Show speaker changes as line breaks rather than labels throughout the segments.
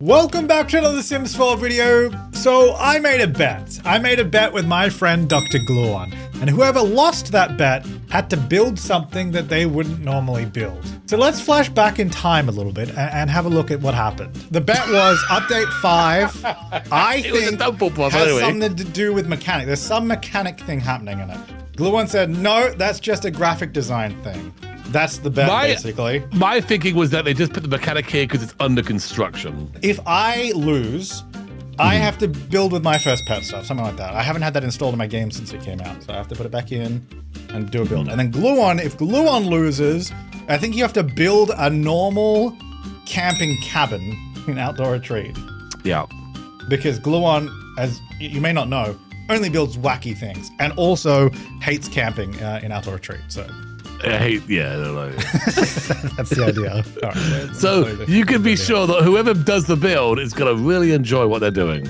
Welcome back to another Sims 4 video. So I made a bet. I made a bet with my friend Dr. Gluon, and whoever lost that bet had to build something that they wouldn't normally build. So let's flash back in time a little bit and have a look at what happened. The bet was update 5. I think has something to do with mechanic. There's some mechanic thing happening in it. Gluon said, no, that's just a graphic design thing. That's the bet, basically.
My thinking was that they just put the mechanic here because it's under construction.
If I lose, I have to build with my first pet stuff, something like that. I haven't had that installed in my game since it came out, so I have to put it back in and do a build. And then Gluon, if Gluon loses, I think you have to build a normal camping cabin in Outdoor Retreat.
Yeah.
Because Gluon, as you may not know, only builds wacky things and also hates camping in Outdoor Retreat, so...
I don't know.
That's the idea. All right,
so you can be sure that whoever does the build is going to really enjoy what they're doing.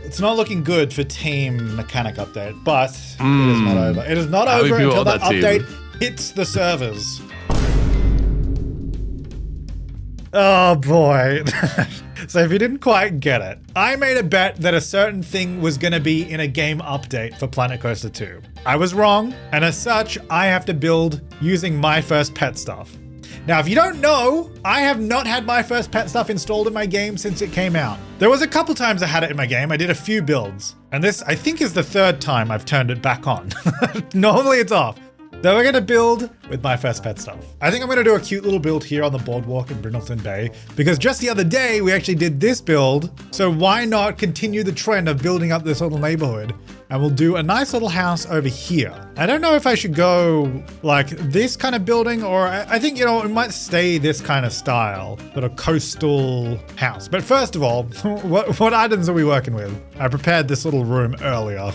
It's not looking good for team mechanic update, but it is not over. It is not over until that update hits the servers. Oh boy. So if you didn't quite get it, I made a bet that a certain thing was going to be in a game update for Planet Coaster 2. I was wrong, and as such, I have to build using my first pet stuff. Now, if you don't know, I have not had my first pet stuff installed in my game since it came out. There was a couple times I had it in my game. I did a few builds, and this, I think, is the third time I've turned it back on. Normally it's off. So we're gonna build with my first pet stuff. I think I'm gonna do a cute little build here on the boardwalk in Brindleton Bay, because just the other day we actually did this build. So why not continue the trend of building up this little neighborhood? And we'll do a nice little house over here. I don't know if I should go like this kind of building, or I think, you know, it might stay this kind of style, sort of coastal house. But first of all, what items are we working with? I prepared this little room earlier.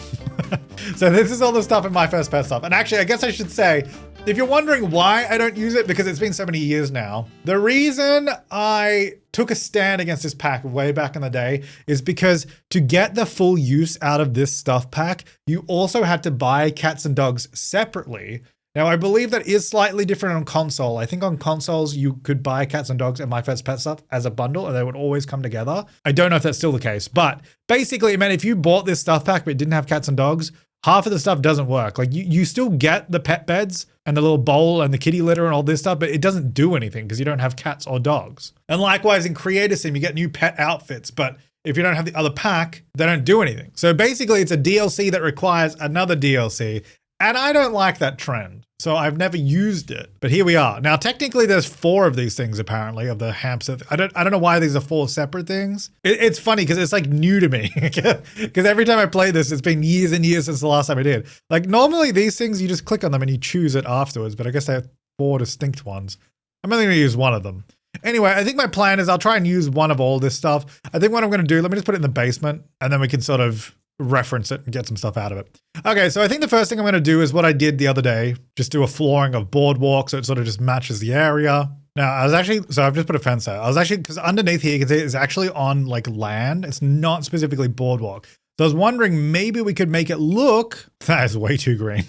So this is all the stuff in my first pet stuff. And actually, I guess I should say, if you're wondering why I don't use it, because it's been so many years now, the reason I took a stand against this pack way back in the day is because to get the full use out of this stuff pack, you also had to buy cats and dogs separately. Now, I believe that is slightly different on console. I think on consoles, you could buy cats and dogs and my first pet stuff as a bundle, and they would always come together. I don't know if that's still the case, but basically, it meant if you bought this stuff pack but didn't have cats and dogs, half of the stuff doesn't work. Like you still get the pet beds and the little bowl and the kitty litter and all this stuff, but it doesn't do anything because you don't have cats or dogs. And likewise in Creator Sim, you get new pet outfits, but if you don't have the other pack, they don't do anything. So basically it's a DLC that requires another DLC. And I don't like that trend. So I've never used it, but here we are. Now, technically there's 4 of these things apparently of the hamster. I don't know why these are 4 separate things. It's funny because it's like new to me because every time I play this, it's been years and years since the last time I did. Like normally these things, you just click on them and you choose it afterwards, but I guess they have 4 distinct ones. I'm only gonna use one of them. Anyway, I think my plan is I'll try and use one of all this stuff. I think what I'm gonna do, let me just put it in the basement and then we can sort of reference it and get some stuff out of it. Okay, so I think the first thing I'm going to do is what I did the other day, just do a flooring of boardwalk so it sort of just matches the area. Now, I've just put a fence out. Because underneath here, you can see it's actually on like land. It's not specifically boardwalk. So I was wondering maybe we could make it look, that is way too green.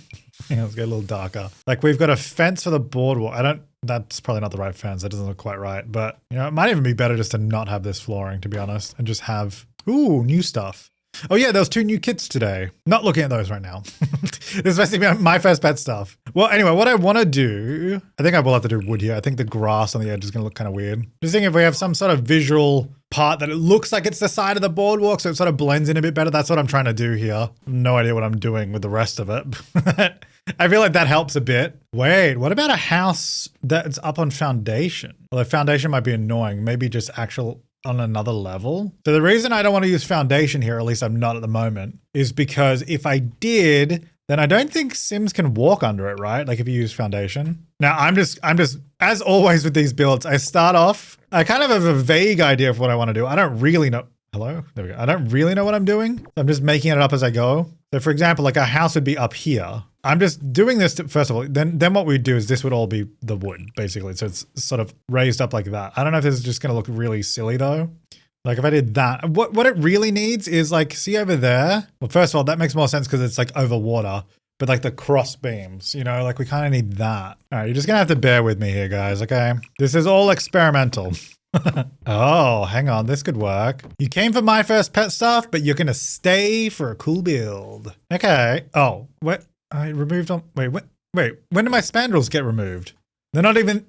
Yeah, let's get a little darker. Like we've got a fence for the boardwalk. That's probably not the right fence. That doesn't look quite right. But you know, it might even be better just to not have this flooring, to be honest, and just have, new stuff. Oh yeah, there was 2 new kits today. Not looking at those right now. This is basically my first pet stuff. Well, anyway, what I want to do, I think I will have to do wood here. I think the grass on the edge is going to look kind of weird. Just thinking if we have some sort of visual part that it looks like it's the side of the boardwalk, so it sort of blends in a bit better. That's what I'm trying to do here. No idea what I'm doing with the rest of it. I feel like that helps a bit. Wait, what about a house that's up on foundation? Well, the foundation might be annoying. Maybe just actual on another level. So the reason I don't want to use foundation here, at least I'm not at the moment, is because if I did, then I don't think Sims can walk under it, right? Like if you use foundation. Now I'm just, as always with these builds, I start off, I kind of have a vague idea of what I want to do. I don't really know. Hello? There we go. I don't really know what I'm doing. I'm just making it up as I go. So for example, like a house would be up here. I'm just doing this first of all, then what we'd do is this would all be the wood, basically. So it's sort of raised up like that. I don't know if this is just going to look really silly though. Like if I did that, what it really needs is like, see over there? Well, first of all, that makes more sense because it's like over water, but like the cross beams, you know, like we kind of need that. All right, you're just gonna have to bear with me here, guys, okay? This is all experimental. Oh, hang on, this could work. You came for my first pet stuff, but you're gonna stay for a cool build. Okay. Oh, what? I removed on, wait, when did my spandrels get removed? They're not even,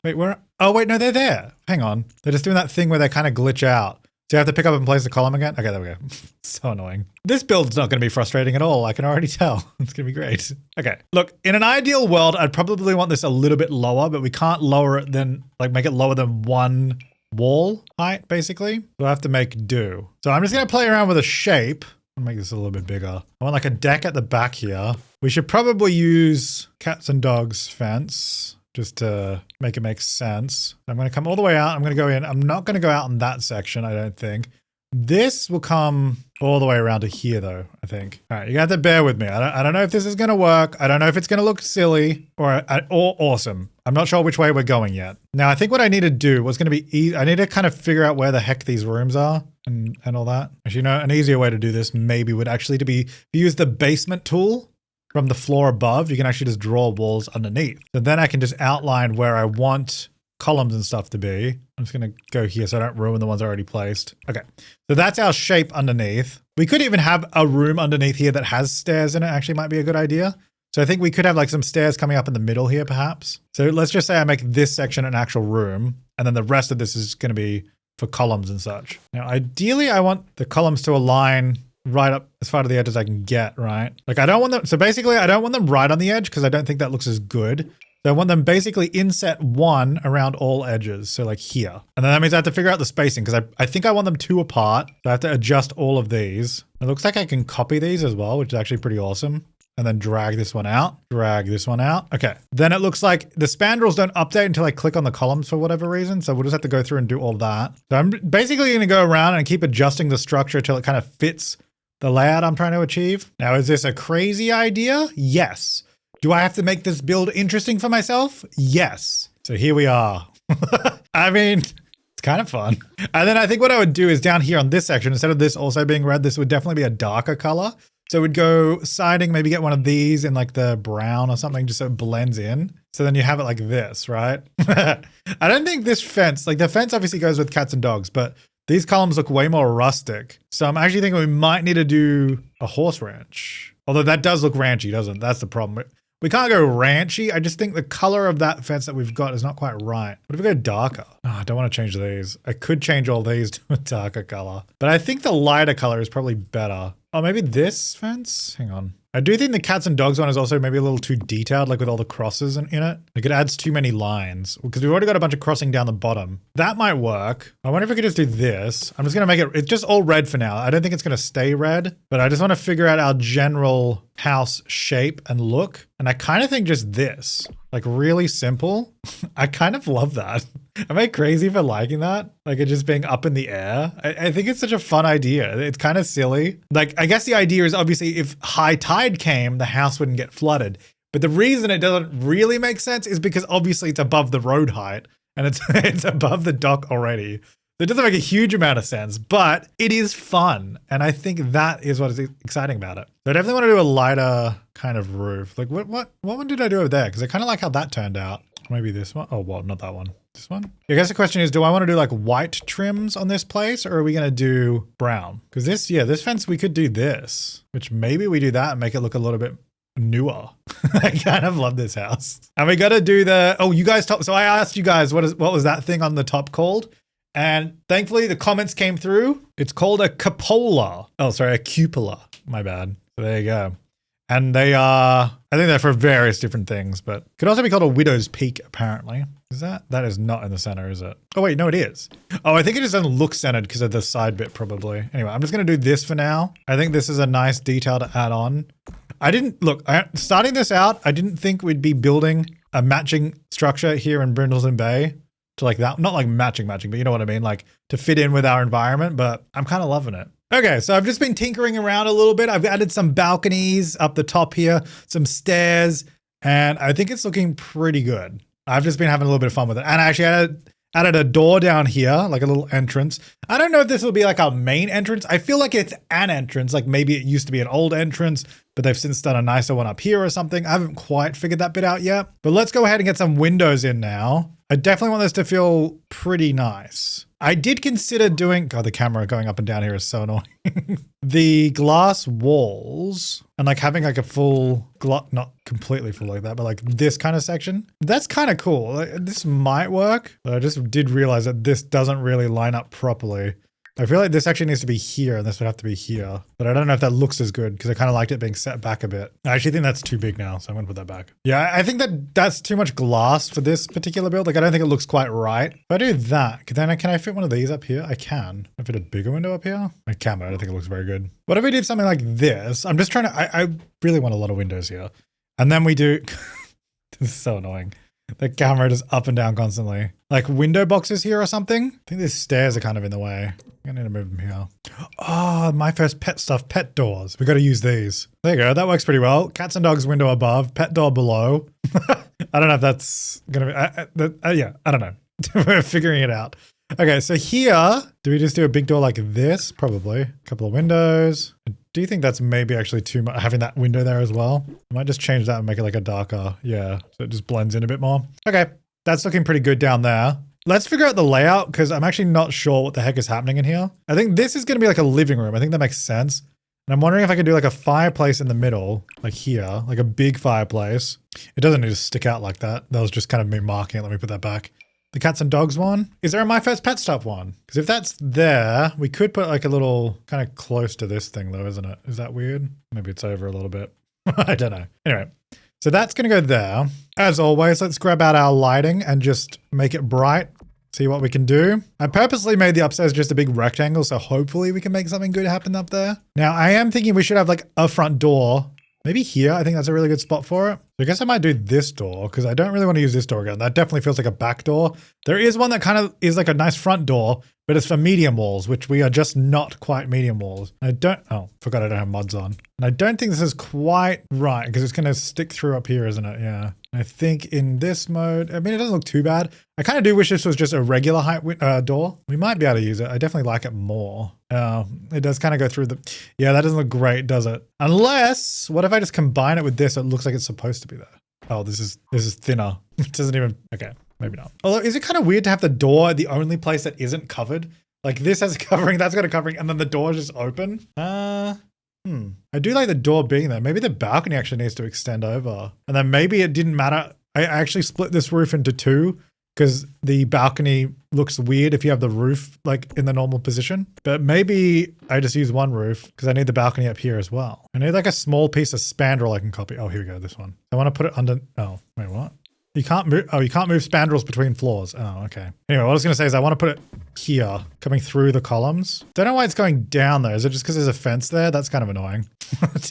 wait, where? Oh, wait, no, they're there. Hang on. They're just doing that thing where they kind of glitch out. So you have to pick up and place the column again? Okay, there we go. So annoying. This build's not going to be frustrating at all. I can already tell. It's going to be great. Okay, look, in an ideal world, I'd probably want this a little bit lower, but we can't lower it than, like make it lower than one wall height, basically. So I have to make do. So I'm just going to play around with a shape. I'll make this a little bit bigger. I want like a deck at the back here. We should probably use cats and dogs fence just to make it make sense. I'm going to come all the way out. I'm going to go in. I'm not going to go out in that section, I don't think. This will come all the way around to here though, I think. All right, you have to bear with me. I don't know if this is going to work. I don't know if it's going to look silly or awesome. I'm not sure which way we're going yet. Now, I think what I need to do was going to be, I need to kind of figure out where the heck these rooms are and all that. Actually, you know, an easier way to do this maybe would actually to be, if you use the basement tool from the floor above, you can actually just draw walls underneath. So then I can just outline where I want columns and stuff to be. I'm just going to go here so I don't ruin the ones already placed. Okay, so that's our shape underneath. We could even have a room underneath here that has stairs in it. Actually might be a good idea. So I think we could have like some stairs coming up in the middle here perhaps. So let's just say I make this section an actual room and then the rest of this is going to be for columns and such. Now ideally I want the columns to align right up as far to the edge as I can get, right? Like I don't want them, so basically I don't want them right on the edge because I don't think that looks as good. So I want them basically inset one around all edges. So like here. And then that means I have to figure out the spacing because I think I want them two apart. So I have to adjust all of these. It looks like I can copy these as well, which is actually pretty awesome. And then drag this one out, drag this one out. Okay. Then it looks like the spandrels don't update until I click on the columns for whatever reason. So we'll just have to go through and do all that. So I'm basically going to go around and keep adjusting the structure till it kind of fits the layout I'm trying to achieve. Now, is this a crazy idea? Yes. Do I have to make this build interesting for myself? Yes. So here we are. I mean, it's kind of fun. And then I think what I would do is down here on this section, instead of this also being red, this would definitely be a darker color. So we'd go siding, maybe get one of these in like the brown or something, just so it blends in. So then you have it like this, right? I don't think this fence, like the fence obviously goes with cats and dogs, but these columns look way more rustic. So I'm actually thinking we might need to do a horse ranch. Although that does look ranchy, doesn't it? That's the problem. We can't go ranchy. I just think the color of that fence that we've got is not quite right. What if we go darker? Oh, I don't want to change these. I could change all these to a darker color, but I think the lighter color is probably better. Oh, maybe this fence? Hang on. I do think the cats and dogs one is also maybe a little too detailed, like with all the crosses in it. Like it adds too many lines because we've already got a bunch of crossing down the bottom. That might work. I wonder if we could just do this. I'm just going to make it's just all red for now. I don't think it's going to stay red, but I just want to figure out our general house shape and look. And I kind of think just this, like really simple. I kind of love that. Am I crazy for liking that? Like it just being up in the air? I think it's such a fun idea. It's kind of silly. Like, I guess the idea is obviously if high tide came, the house wouldn't get flooded. But the reason it doesn't really make sense is because obviously it's above the road height and it's above the dock already. So it doesn't make a huge amount of sense, but it is fun. And I think that is what is exciting about it. So I definitely want to do a lighter kind of roof. Like what one did I do over there? Because I kind of like how that turned out. Maybe this one. Oh, well, not that one. This one. I guess the question is, do I want to do like white trims on this place or are we going to do brown? Because this fence, we could do this, which maybe we do that and make it look a little bit newer. I kind of love this house. And we got to do you guys so I asked you guys, what was that thing on the top called? And thankfully the comments came through. It's called a cupola. Oh, sorry, a cupola. My bad. So there you go. And they are, I think they're for various different things, but could also be called a widow's peak, apparently. Is that is not in the center, is it? Oh, wait, no, it is. Oh, I think it just doesn't look centered because of the side bit, probably. Anyway, I'm just going to do this for now. I think this is a nice detail to add on. Starting this out, I didn't think we'd be building a matching structure here in Brindleton Bay to like that. Not like matching, but you know what I mean? Like to fit in with our environment, but I'm kind of loving it. Okay, so I've just been tinkering around a little bit. I've added some balconies up the top here, some stairs, and I think it's looking pretty good. I've just been having a little bit of fun with it. And I actually Added a door down here, like a little entrance. I don't know if this will be like our main entrance. I feel like it's an entrance. Like maybe it used to be an old entrance, but they've since done a nicer one up here or something. I haven't quite figured that bit out yet. But let's go ahead and get some windows in now. I definitely want this to feel pretty nice. I did consider doing, God, the camera going up and down here is so annoying. The glass walls and like having like a full, not completely full like that, but like this kind of section. That's kind of cool. Like, this might work. But I just did realize that this doesn't really line up properly. I feel like this actually needs to be here and this would have to be here. But I don't know if that looks as good because I kind of liked it being set back a bit. I actually think that's too big now, so I'm going to put that back. Yeah, I think that that's too much glass for this particular build. Like, I don't think it looks quite right. If I do that, then can I fit one of these up here? I can. Can I fit a bigger window up here? I can, but I don't think it looks very good. What if we did something like this? I'm just trying to, I really want a lot of windows here. And then we do, this is so annoying. The camera just up and down constantly. Like window boxes here or something. I think these stairs are kind of in the way. I'm gonna need to move them here. Oh, my first pet stuff, pet doors. We got to use these. There you go. That works pretty well. Cats and dogs window above, pet door below. I don't know if that's gonna be, yeah, I don't know. We're figuring it out. Okay, so here, do we just do a big door like this? Probably. A couple of windows. Do you think that's maybe actually too much, having that window there as well? I might just change that and make it like a darker, yeah, so it just blends in a bit more. Okay, that's looking pretty good down there. Let's figure out the layout because I'm actually not sure what the heck is happening in here. I think this is going to be like a living room. I think that makes sense. And I'm wondering if I could do like a fireplace in the middle, like here, like a big fireplace. It doesn't need to stick out like that. That was just kind of me marking it. Let me put that back. The cats and dogs one. Is there a My First Pet Stuff one? Because if that's there, we could put like a little kind of close to this thing though, isn't it? Is that weird? Maybe it's over a little bit. I don't know. Anyway, so that's going to go there. As always, let's grab out our lighting and just make it bright. See what we can do. I purposely made the upstairs just a big rectangle, so hopefully we can make something good happen up there. Now, I am thinking we should have like a front door. Maybe here, I think that's a really good spot for it. So I guess I might do this door because I don't really want to use this door again. That definitely feels like a back door. There is one that kind of is like a nice front door, but it's for medium walls, which we are just not quite medium walls. Forgot I don't have mods on. And I don't think this is quite right because it's going to stick through up here, isn't it? Yeah. I think in this mode, I mean, it doesn't look too bad. I kind of do wish this was just a regular height door. We might be able to use it. I definitely like it more. It does kind of go through the, yeah, that doesn't look great, does it? Unless, what if I just combine it with this? It looks like it's supposed to be there. Oh, this is thinner. It doesn't even, okay, maybe not. Although, is it kind of weird to have the door the only place that isn't covered? Like this has a covering, that's got a covering, and then the door is just open? I do like the door being there. Maybe the balcony actually needs to extend over. And then maybe it didn't matter. I actually split this roof into two because the balcony looks weird if you have the roof like in the normal position. But maybe I just use one roof because I need the balcony up here as well. I need like a small piece of spandrel I can copy. Oh, here we go, this one. I want to put it under, oh, wait, what? You can't move, you can't move spandrels between floors. Oh, okay. Anyway, what I was going to say is I want to put it here, coming through the columns. Don't know why it's going down there. Is it just because there's a fence there? That's kind of annoying.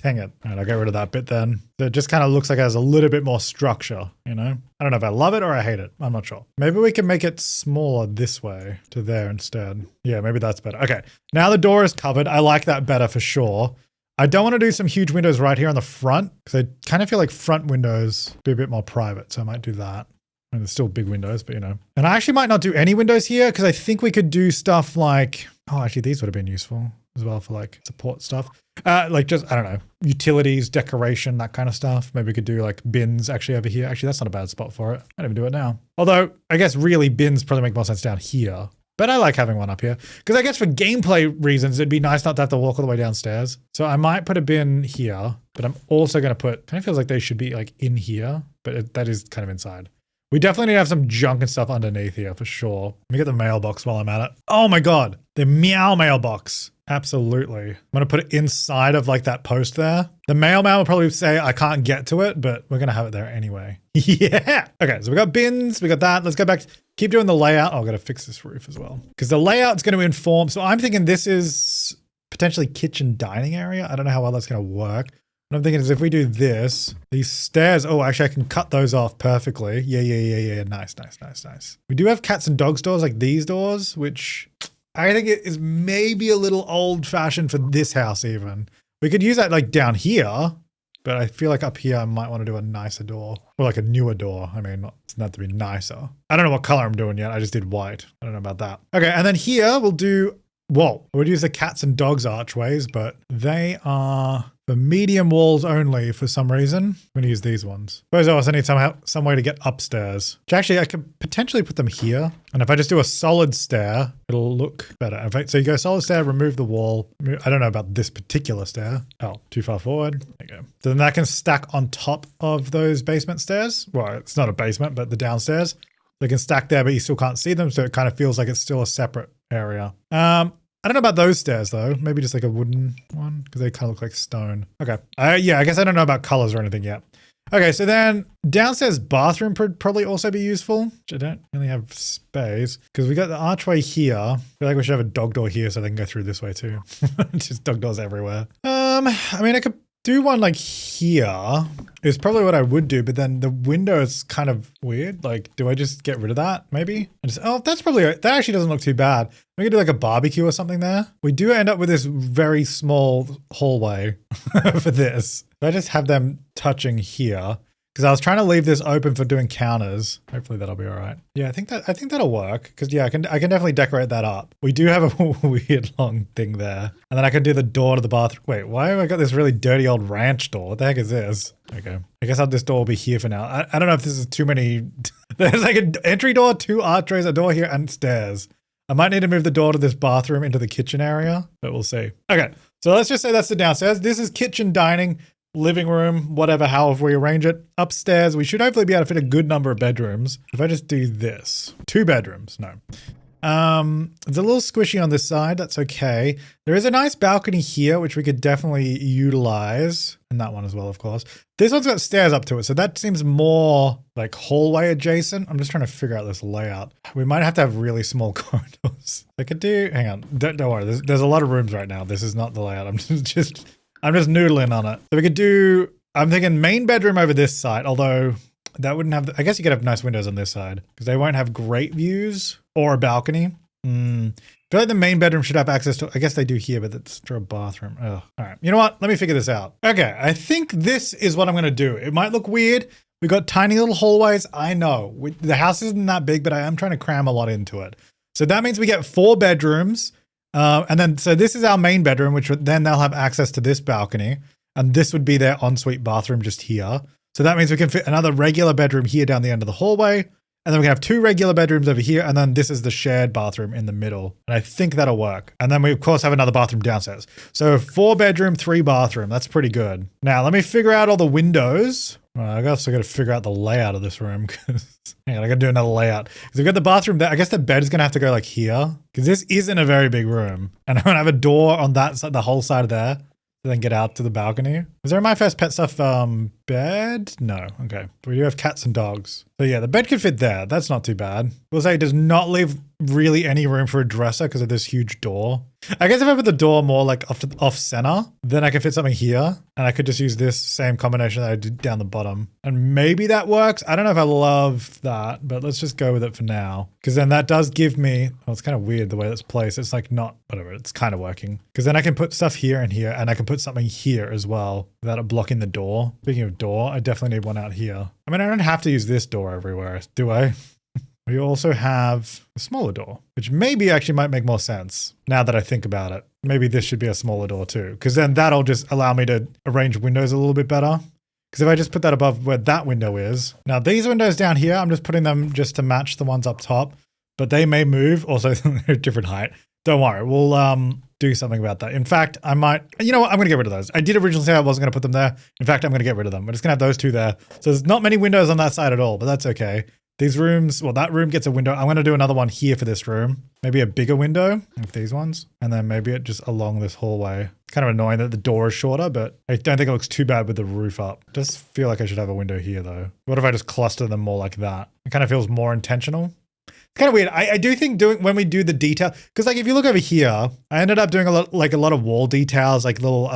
Dang it. All right, I'll get rid of that bit then. So it just kind of looks like it has a little bit more structure, you know? I don't know if I love it or I hate it. I'm not sure. Maybe we can make it smaller this way to there instead. Yeah, maybe that's better. Okay, now the door is covered. I like that better for sure. I don't want to do some huge windows right here on the front because I kind of feel like front windows be a bit more private. So I might do that. And there's still big windows, but you know. And I actually might not do any windows here because I think we could do stuff like, oh, actually these would have been useful as well for like support stuff. Like just, I don't know, utilities, decoration, that kind of stuff. Maybe we could do like bins actually over here. Actually, that's not a bad spot for it. I don't even do it now. Although I guess really bins probably make more sense down here. But I like having one up here because I guess for gameplay reasons, it'd be nice not to have to walk all the way downstairs. So I might put a bin here, but I'm also going to put, kind of feels like they should be like in here, but that is kind of inside. We definitely need to have some junk and stuff underneath here for sure. Let me get the mailbox while I'm at it. Oh my God, the meow mailbox. Absolutely. I'm going to put it inside of like that post there. The mailman will probably say I can't get to it, but we're going to have it there anyway. Yeah. Okay, so we got bins, we got that. Let's go back. Keep doing the layout. Oh, I've got to fix this roof as well because the layout's going to inform. So I'm thinking this is potentially kitchen dining area. I don't know how well that's going to work. What I'm thinking is if we do this, these stairs, oh, actually I can cut those off perfectly. Yeah. Nice. We do have cats and dogs doors like these doors, which I think it is maybe a little old fashioned for this house even. We could use that like down here. but I feel like up here I might want to do a nicer door or like a newer door. I mean, it's not to be nicer. I don't know what color I'm doing yet. I just did white. I don't know about that. Okay, and then here we'll do, whoa, we'll use the cats and dogs archways, but they are for medium walls only for some reason. I'm going to use these ones. Suppose I also need some way to get upstairs, which actually I could potentially put them here. And if I just do a solid stair, it'll look better. In fact, so you go solid stair, remove the wall. I don't know about this particular stair. Oh, too far forward. There you go. So then that can stack on top of those basement stairs. Well, it's not a basement, but the downstairs. They can stack there, but you still can't see them. So it kind of feels like it's still a separate area. I don't know about those stairs though. Maybe just like a wooden one because they kind of look like stone. Okay. Yeah, I guess I don't know about colors or anything yet. Okay, so then downstairs bathroom could probably also be useful, which I don't really have space because we got the archway here. I feel like we should have a dog door here so they can go through this way too. Just dog doors everywhere. I mean, I could do one like here is probably what I would do, but then the window is kind of weird. Like, do I just get rid of that maybe? Oh, that's probably, that actually doesn't look too bad. We could do like a barbecue or something there. We do end up with this very small hallway for this. I just have them touching here because I was trying to leave this open for doing counters. Hopefully that'll be all right. Yeah, I think that'll work because yeah, I can definitely decorate that up. We do have a weird long thing there. And then I can do the door to the bathroom. Wait, why have I got this really dirty old ranch door? What the heck is this? Okay. I guess this door will be here for now. I don't know if this is too many. There's like an entry door, 2 archways, a door here and stairs. I might need to move the door to this bathroom into the kitchen area, but we'll see. Okay. So let's just say that's the downstairs. This is kitchen, dining, living room, whatever, however we arrange it. Upstairs, we should hopefully be able to fit a good number of bedrooms. If I just do this, 2 bedrooms, no. It's a little squishy on this side. That's okay. There is a nice balcony here, which we could definitely utilize. And that one as well, of course. This one's got stairs up to it. So that seems more like hallway adjacent. I'm just trying to figure out this layout. We might have to have really small corridors. I could do, hang on, don't worry. There's a lot of rooms right now. This is not the layout. I'm just noodling on it. So we could do, I'm thinking main bedroom over this side, although that wouldn't have, I guess you could have nice windows on this side because they won't have great views or a balcony. I feel like the main bedroom should have access to, I guess they do here, but it's for a bathroom. Oh, all right. You know what? Let me figure this out. Okay. I think this is what I'm going to do. It might look weird. We got tiny little hallways. I know the house isn't that big, but I am trying to cram a lot into it. So that means we get 4 bedrooms. And then, so this is our main bedroom, which then they'll have access to this balcony. And this would be their ensuite bathroom just here. So that means we can fit another regular bedroom here down the end of the hallway. And then we can have 2 regular bedrooms over here. And then this is the shared bathroom in the middle. And I think that'll work. And then we, of course, have another bathroom downstairs. So 4 bedroom, 3 bathroom. That's pretty good. Now, let me figure out all the windows. Well, I guess I got to figure out the layout of this room because hang on, I got to do another layout. Because we've got the bathroom there. I guess the bed is going to have to go like here because this isn't a very big room. And I'm going to have a door on that side, the whole side there. Then get out to the balcony. Is there My First Pet stuff bed? No. Okay. But we do have cats and dogs. So yeah, the bed could fit there. That's not too bad. We'll say it does not leave really any room for a dresser because of this huge door. I guess if I put the door more like off center, then I can fit something here and I could just use this same combination that I did down the bottom. And maybe that works. I don't know if I love that, but let's just go with it for now. Because then that does give me, well, it's kind of weird the way that's placed. It's like not, whatever, it's kind of working. Because then I can put stuff here and here and I can put something here as well without it blocking the door. Speaking of door, I definitely need one out here. I mean, I don't have to use this door everywhere, do I? We also have a smaller door, which maybe actually might make more sense now that I think about it. Maybe this should be a smaller door too, because then that'll just allow me to arrange windows a little bit better. Because if I just put that above where that window is. Now these windows down here, I'm just putting them just to match the ones up top, but they may move. Also, they're a different height. Don't worry, we'll do something about that. In fact, I might, you know what, I'm going to get rid of those. I did originally say I wasn't going to put them there. In fact, I'm going to get rid of them. We're just going to have those 2 there. So there's not many windows on that side at all, but that's okay. These rooms, well, that room gets a window. I'm going to do another one here for this room. Maybe a bigger window, like these ones. And then maybe it just along this hallway. Kind of annoying that the door is shorter, but I don't think it looks too bad with the roof up. Just feel like I should have a window here though. What if I just cluster them more like that? It kind of feels more intentional. It's kind of weird. I do think when we do the detail, because like if you look over here, I ended up doing a lot of wall details, like little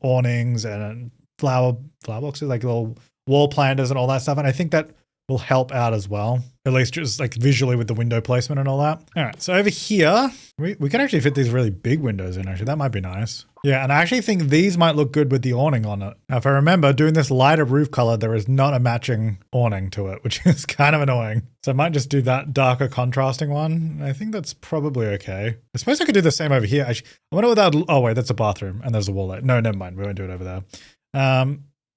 awnings and flower boxes, like little wall planters and all that stuff. And I think that will help out as well. At least just like visually with the window placement and all that. All right, so over here, we can actually fit these really big windows in actually. That might be nice. Yeah, and I actually think these might look good with the awning on it. Now, if I remember, doing this lighter roof color, there is not a matching awning to it, which is kind of annoying. So I might just do that darker contrasting one. I think that's probably okay. I suppose I could do the same over here. Actually, I wonder what that, oh wait, that's a bathroom and there's a wall there. No, never mind. We won't do it over there.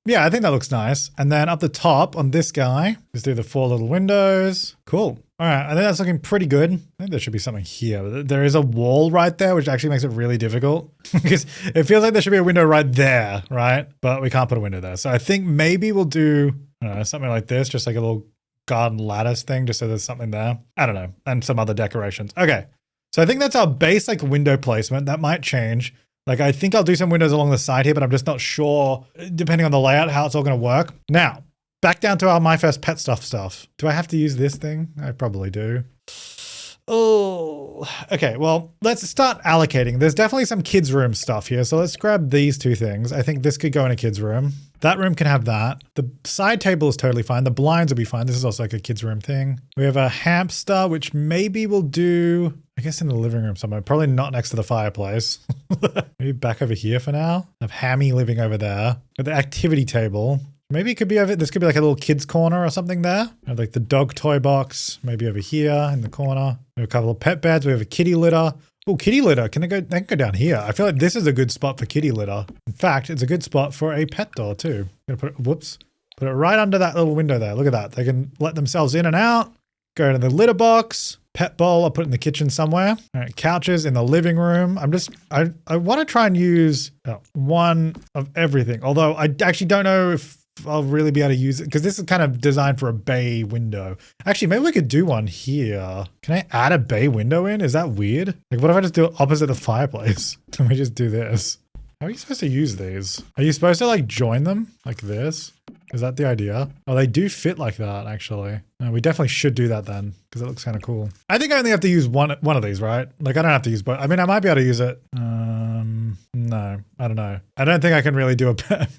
Yeah, I think that looks nice. And then up the top on this guy, just do the 4 little windows. Cool. All right, I think that's looking pretty good. I think there should be something here. There is a wall right there, which actually makes it really difficult because it feels like there should be a window right there, right? But we can't put a window there. So I think maybe we'll do, I don't know, something like this, just like a little garden lattice thing, just so there's something there. I don't know, and some other decorations. Okay, so I think that's our base like window placement. That might change. Like, I think I'll do some windows along the side here, but I'm just not sure, depending on the layout, how it's all going to work. Now, back down to our My First Pet stuff. Do I have to use this thing? I probably do. Oh, okay. Well, let's start allocating. There's definitely some kids' room stuff here. So let's grab these 2 things. I think this could go in a kid's room. That room can have that. The side table is totally fine. The blinds will be fine. This is also like a kids' room thing. We have a hamster, which maybe we'll do, I guess, in the living room somewhere. Probably not next to the fireplace. Maybe back over here for now. I have Hammy living over there. At the activity table. Maybe it could be over, this could be like a little kids corner or something there. I have like the dog toy box, maybe over here in the corner. We have a couple of pet beds. We have a kitty litter. Oh, kitty litter. They can go down here. I feel like this is a good spot for kitty litter. In fact, it's a good spot for a pet door too. I'm gonna put it right under that little window there. Look at that. They can let themselves in and out. Go to the litter box. Pet bowl, I'll put in the kitchen somewhere. All right, couches in the living room. I want to try and use one of everything. Although I actually don't know if I'll really be able to use it because this is kind of designed for a bay window. Actually, maybe we could do one here. Can I add a bay window in? Is that weird? Like, what if I just do it opposite the fireplace? Can we just do this? How are you supposed to use these? Are you supposed to like join them like this? Is that the idea? Oh, they do fit like that, actually. We definitely should do that then, because it looks kind of cool. I think I only have to use one of these, right? Like, I don't have to use both. I mean, I might be able to use it. No, I don't know. I don't think I can really do a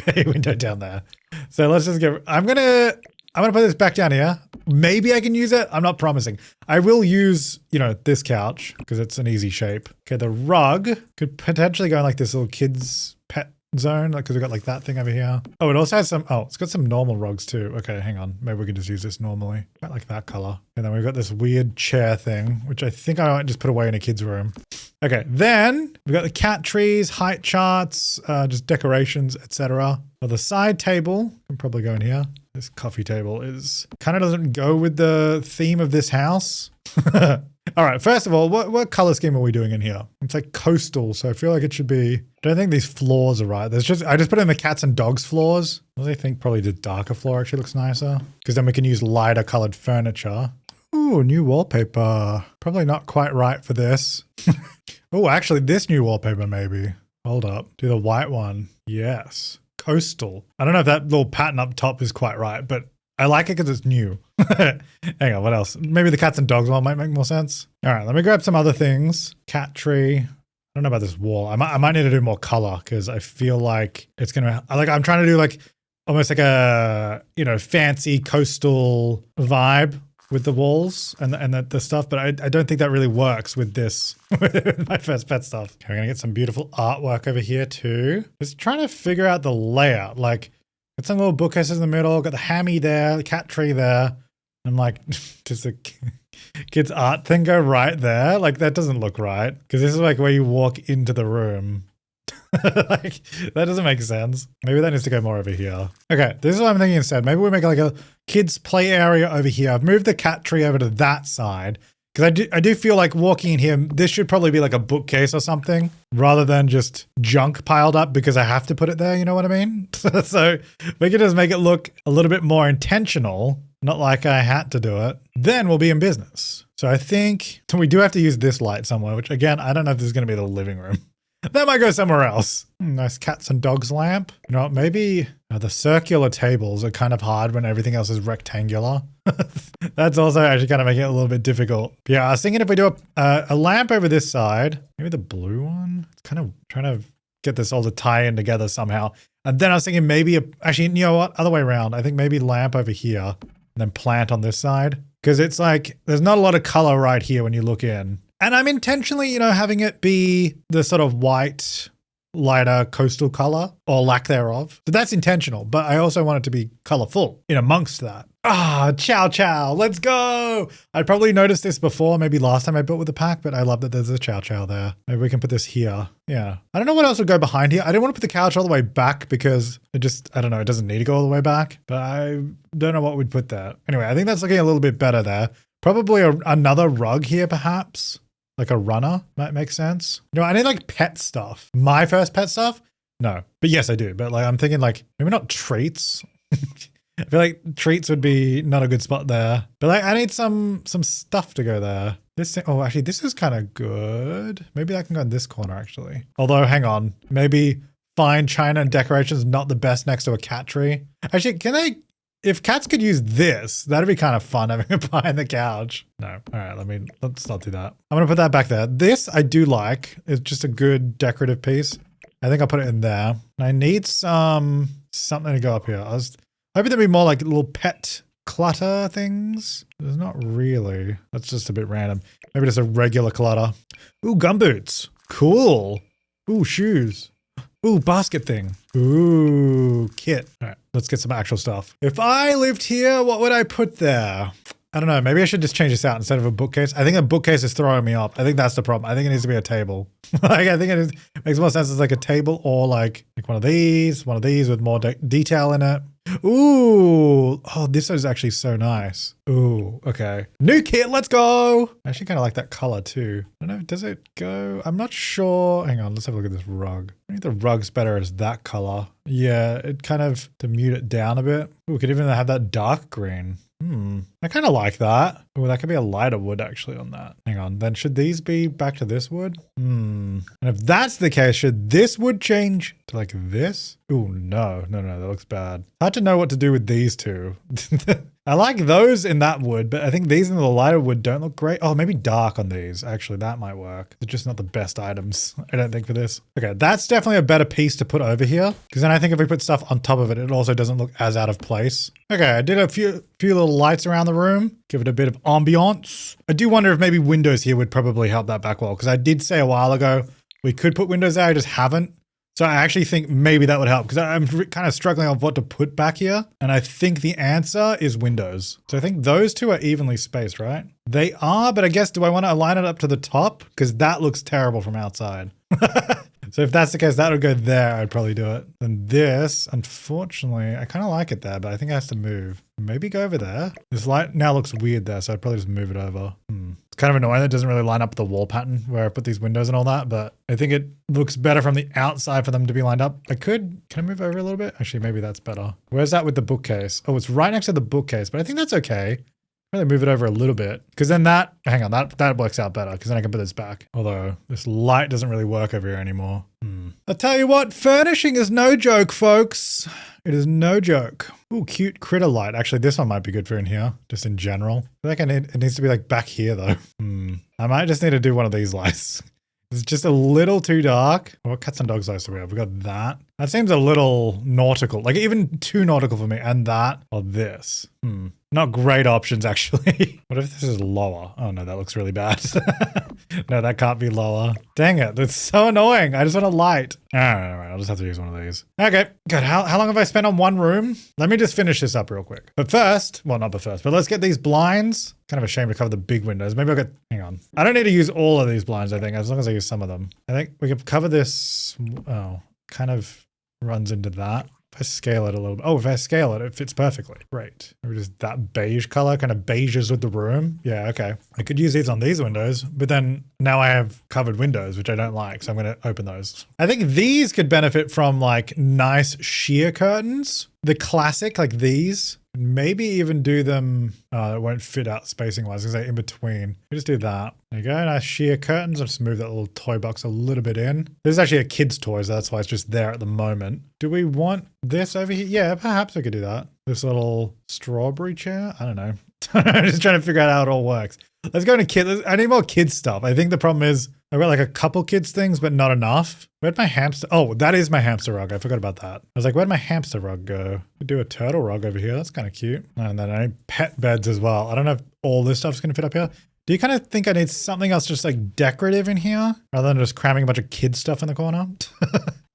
bay window down there. So let's just get, I'm gonna put this back down here. Maybe I can use it. I'm not promising. I will use, this couch because it's an easy shape. Okay, the rug could potentially go in like this little kid's pet zone, like, because we've got like that thing over here. Oh, it also has it's got some normal rugs too. Okay, hang on. Maybe we can just use this normally. I like that color. And then we've got this weird chair thing, which I think I might just put away in a kid's room. Okay, then we've got the cat trees, height charts, just decorations, etc. Well, the side table can probably go in here. This coffee table is kind of doesn't go with the theme of this house. All right, first of all, what color scheme are we doing in here? It's like coastal, so I feel like it should be, I don't think these floors are right. I just put in the cats and dogs floors. I think probably the darker floor actually looks nicer because then we can use lighter colored furniture. Ooh, new wallpaper. Probably not quite right for this. Oh, actually this new wallpaper maybe. Hold up, do the white one. Yes, coastal. I don't know if that little pattern up top is quite right, but I like it because it's new. Hang on, what else? Maybe the cats and dogs one might make more sense. All right, let me grab some other things. Cat tree. I don't know about this wall. I might need to do more color because I feel like it's gonna, I'm trying to do like almost like a, fancy coastal vibe with the walls and the stuff, but I don't think that really works with this, with My First Pet stuff. Okay, we're gonna get some beautiful artwork over here too. Just trying to figure out the layout. Like, got some little bookcases in the middle, got the hammy there, the cat tree there. I'm like, does the kid's art thing go right there? Like, that doesn't look right. Because this is like where you walk into the room. Like, that doesn't make sense. Maybe that needs to go more over here. Okay, this is what I'm thinking instead. Maybe we make like a kids play area over here. I've moved the cat tree over to that side. Because I do feel like walking in here, this should probably be like a bookcase or something rather than just junk piled up because I have to put it there, you know what I mean? So we can just make it look a little bit more intentional, not like I had to do it. Then we'll be in business. So I think we do have to use this light somewhere, which again, I don't know if this is going to be the living room. That might go somewhere else. Nice cats and dogs lamp. You know what, maybe the circular tables are kind of hard when everything else is rectangular. That's also actually kind of making it a little bit difficult. Yeah, I was thinking if we do a lamp over this side, maybe the blue one. It's kind of trying to get this all to tie in together somehow. And then I was thinking maybe, actually, you know what? Other way around. I think maybe lamp over here and then plant on this side. Because it's like, there's not a lot of color right here when you look in. And I'm intentionally, you know, having it be the sort of white, lighter coastal color or lack thereof. So that's intentional, but I also want it to be colorful in amongst that. Ah, chow chow, let's go. I probably noticed this before, maybe last time I built with the pack, but I love that there's a chow chow there. Maybe we can put this here. Yeah. I don't know what else would go behind here. I didn't want to put the couch all the way back because I don't know, it doesn't need to go all the way back, but I don't know what we'd put there. Anyway, I think that's looking a little bit better there. Probably another rug here, perhaps. Like a runner might make sense. You know, I need like pet stuff. My first pet stuff? No. But yes, I do. But like, I'm thinking like, maybe not treats. I feel like treats would be not a good spot there. But like, I need some stuff to go there. Oh, actually, this is kind of good. Maybe that can go in this corner, actually. Although, hang on. Maybe fine china and decorations not the best next to a cat tree. Actually, if cats could use this, that'd be kind of fun having it behind the couch. No. All right, let's not do that. I'm going to put that back there. This I do like. It's just a good decorative piece. I think I'll put it in there. And I need something to go up here. I was hoping there'd be more like little pet clutter things. There's not really. That's just a bit random. Maybe just a regular clutter. Ooh, gumboots. Cool. Ooh, shoes. Ooh, basket thing. Ooh, kit. All right, let's get some actual stuff. If I lived here, what would I put there? I don't know. Maybe I should just change this out instead of a bookcase. I think a bookcase is throwing me off. I think that's the problem. I think it needs to be a table. Like, I think it makes more sense as like a table or like one of these with more detail in it. Ooh. Oh, this is actually so nice. Ooh, okay. New kit, let's go. I actually kind of like that color too. I don't know, does it go? I'm not sure. Hang on, let's have a look at this rug. I think the rug's better as that color. Yeah, it kind of, to mute it down a bit. Ooh, we could even have that dark green. I kind of like that. Oh, that could be a lighter wood actually on that. Hang on, then should these be back to this wood? And if that's the case, should this wood change to like this? Oh, no, that looks bad. Hard to know what to do with these two. I like those in that wood, but I think these in the lighter wood don't look great. Oh, maybe dark on these. Actually, that might work. They're just not the best items, I don't think, for this. Okay, that's definitely a better piece to put over here. Because then I think if we put stuff on top of it, it also doesn't look as out of place. Okay, I did a few little lights around the room. Give it a bit of ambiance. I do wonder if maybe windows here would probably help that back wall. Because I did say a while ago, we could put windows there, I just haven't. So I actually think maybe that would help because I'm kind of struggling on what to put back here. And I think the answer is windows. So I think those two are evenly spaced, right? They are, but I guess, do I want to align it up to the top? Because that looks terrible from outside. So if that's the case, that would go there. I'd probably do it. And this, unfortunately, I kind of like it there, but I think it has to move. Maybe go over there. This light now looks weird there, so I'd probably just move it over. It's kind of annoying that it doesn't really line up with the wall pattern where I put these windows and all that, but I think it looks better from the outside for them to be lined up. Can I move over a little bit? Actually, maybe that's better. Where's that with the bookcase? Oh, it's right next to the bookcase, but I think that's okay. Really move it over a little bit because then that works out better because then I can put this back. Although this light doesn't really work over here anymore. I'll tell you what, furnishing is no joke, folks. It is no joke. Ooh, cute critter light. Actually, this one might be good for in here, just in general. I feel like it needs to be like back here though. I might just need to do one of these lights. It's just a little too dark. What cats and dogs lights do we have? We got that. That seems a little nautical, like even too nautical for me. And that or this. Not great options, actually. What if this is lower? Oh no, that looks really bad. No, that can't be lower. Dang it, that's so annoying. I just want a light. All right, I'll just have to use one of these. Okay, good. How long have I spent on one room? Let me just finish this up real quick. But first, well, not but first, but let's get these blinds. Kind of a shame to cover the big windows. Maybe hang on. I don't need to use all of these blinds, I think, as long as I use some of them. I think we could cover this. Oh, kind of runs into that. If I scale it a little bit. Oh, if I scale it, it fits perfectly. Great. Maybe just that beige color kind of beiges with the room. Yeah, okay. I could use these on these windows, but then now I have covered windows, which I don't like. So I'm going to open those. I think these could benefit from like nice sheer curtains. The classic, like these. Maybe even do them, it won't fit out spacing wise because they're in between. We just do that. There you go, nice sheer curtains. I'll just move that little toy box a little bit in. This is actually a kid's toy, so that's why it's just there at the moment. Do we want this over here? Yeah, perhaps we could do that. this little strawberry chair. I don't know. I'm just trying to figure out how it all works. Let's go into kids. I need more kids stuff. I think the problem is I've got like a couple kids things, but not enough. Where'd my hamster? Oh, that is my hamster rug. I forgot about that. I was like, where'd my hamster rug go? We do a turtle rug over here. That's kind of cute. And then I need pet beds as well. I don't know if all this stuff's going to fit up here. Do you kind of think I need something else just like decorative in here rather than just cramming a bunch of kid stuff in the corner?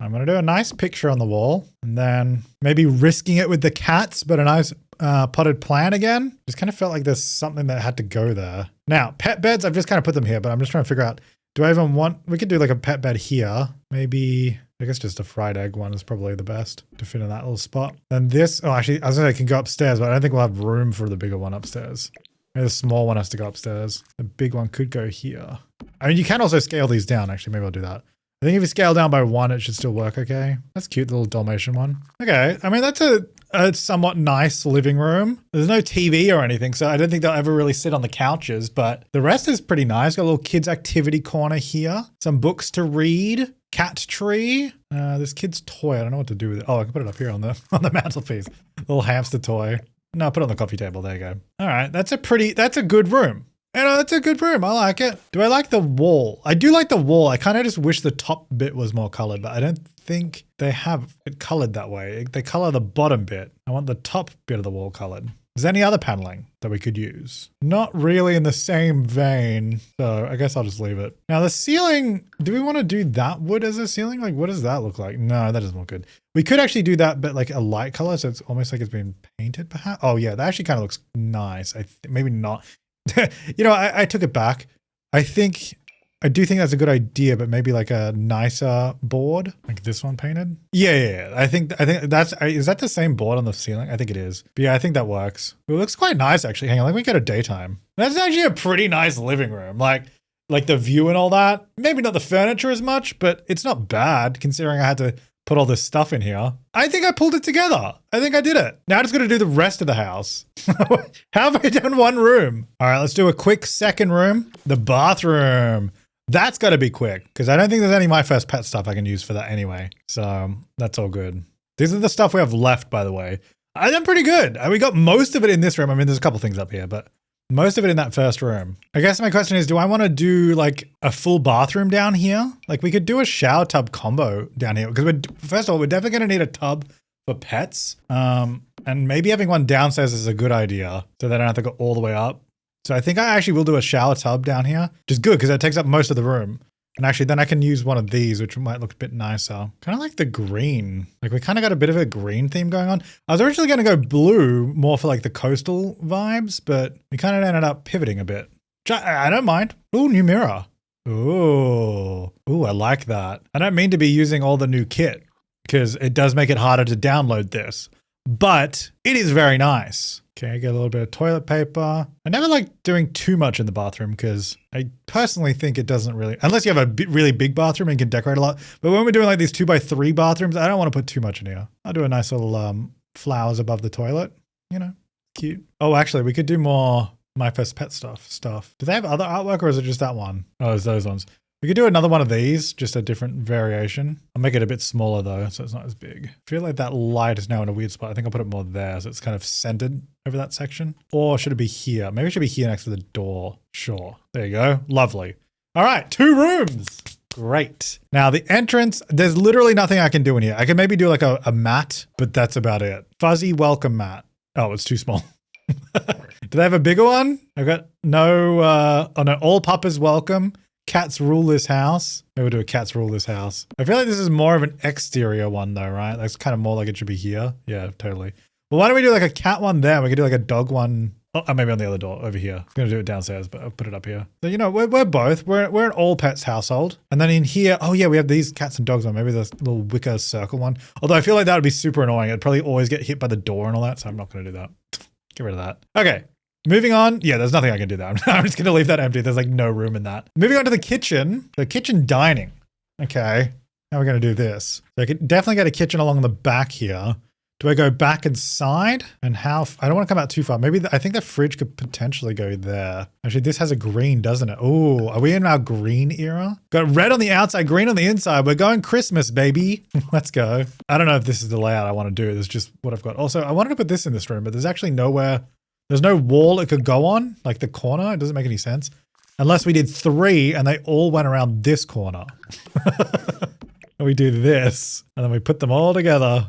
I'm going to do a nice picture on the wall and then maybe risking it with the cats, but a nice potted plant again. Just kind of felt like there's something that had to go there. Now, pet beds, I've just kind of put them here, but I'm just trying to figure out, do I even want, we could do like a pet bed here. Maybe, I guess just a fried egg one is probably the best to fit in that little spot. Then this, oh, actually, I was going to say it can go upstairs, but I don't think we'll have room for the bigger one upstairs. Maybe the small one has to go upstairs. The big one could go here. I mean, you can also scale these down. Actually, maybe I'll do that. I think if you scale down by 1, it should still work okay. That's cute, the little Dalmatian one. Okay, I mean, that's a somewhat nice living room. There's no TV or anything, so I don't think they'll ever really sit on the couches, but the rest is pretty nice. Got a little kids activity corner here. Some books to read. Cat tree. This kid's toy. I don't know what to do with it. Oh, I can put it up here on the mantelpiece. Little hamster toy. No, put it on the coffee table. There you go. All right, that's a good room. You know, that's a good room. I like it. Do I like the wall? I do like the wall. I kind of just wish the top bit was more colored, but I don't think they have it colored that way. They color the bottom bit. I want the top bit of the wall colored. Is there any other paneling that we could use? Not really in the same vein, so I guess I'll just leave it. Now the ceiling, do we want to do that wood as a ceiling? Like, what does that look like? No, that doesn't look good. We could actually do that, but like a light color, so it's almost like it's been painted perhaps. Oh yeah, that actually kind of looks nice. Maybe not. You know, I took it back. I do think that's a good idea, but maybe like a nicer board, like this one painted. Yeah. I think that's, is that the same board on the ceiling? I think it is. But yeah, I think that works. It looks quite nice actually. Hang on, let me get a daytime. That's actually a pretty nice living room. Like the view and all that. Maybe not the furniture as much, but it's not bad considering I had to put all this stuff in here. I think I pulled it together. I think I did it. Now I'm just going to do the rest of the house. How have I done one room? All right, let's do a quick second room. The bathroom. That's got to be quick because I don't think there's any My First Pet stuff I can use for that anyway. So that's all good. These are the stuff we have left, by the way. I done pretty good. We got most of it in this room. I mean, there's a couple things up here, but most of it in that first room. I guess my question is, do I want to do like a full bathroom down here? Like we could do a shower tub combo down here because first of all, we're definitely going to need a tub for pets. And maybe having one downstairs is a good idea so they don't have to go all the way up. So I think I actually will do a shower tub down here, which is good because that takes up most of the room. And actually then I can use one of these, which might look a bit nicer. Kind of like the green. Like we kind of got a bit of a green theme going on. I was originally going to go blue more for like the coastal vibes, but we kind of ended up pivoting a bit. I don't mind. Ooh, new mirror. Ooh, I like that. I don't mean to be using all the new kit because it does make it harder to download this, but it is very nice. Okay, I get a little bit of toilet paper. I never like doing too much in the bathroom because I personally think it doesn't really, unless you have a really big bathroom and you can decorate a lot. But when we're doing like these 2x3 bathrooms, I don't want to put too much in here. I'll do a nice little flowers above the toilet, you know, cute. Oh, actually, we could do more My First Pet stuff. Do they have other artwork or is it just that one? Oh, it's those ones. We could do another one of these, just a different variation. I'll make it a bit smaller though, so it's not as big. I feel like that light is now in a weird spot. I think I'll put it more there, so it's kind of centered over that section. Or should it be here? Maybe it should be here next to the door. Sure. There you go. Lovely. All right, 2 rooms. Great. Now the entrance, there's literally nothing I can do in here. I can maybe do like a mat, but that's about it. Fuzzy welcome mat. Oh, it's too small. Do they have a bigger one? I've got no, all puppas welcome. Cats rule this house. Maybe we'll do a cats rule this house. I feel like this is more of an exterior one though, right? That's kind of more like it should be here. Yeah, totally. Well, why don't we do like a cat one there? We could do like a dog one. Oh, maybe on the other door over here. I'm going to do it downstairs, but I'll put it up here. So, you know, we're both. We're an all pets household. And then in here, oh yeah, we have these cats and dogs one. Maybe this little wicker circle one. Although I feel like that would be super annoying. It'd probably always get hit by the door and all that. So I'm not going to do that. Get rid of that. Okay. Moving on. Yeah, there's nothing I can do there. I'm just going to leave that empty. There's like no room in that. Moving on to the kitchen. The kitchen dining. Okay. Now we're going to do this. So I could definitely get a kitchen along the back here. Do I go back inside? And how? I don't want to come out too far. Maybe I think the fridge could potentially go there. Actually, this has a green, doesn't it? Oh, are we in our green era? Got red on the outside, green on the inside. We're going Christmas, baby. Let's go. I don't know if this is the layout I want to do. This is just what I've got. Also, I wanted to put this in this room, but there's actually nowhere. There's no wall it could go on, like the corner. It doesn't make any sense. Unless we did 3 and they all went around this corner. And we do this, and then we put them all together.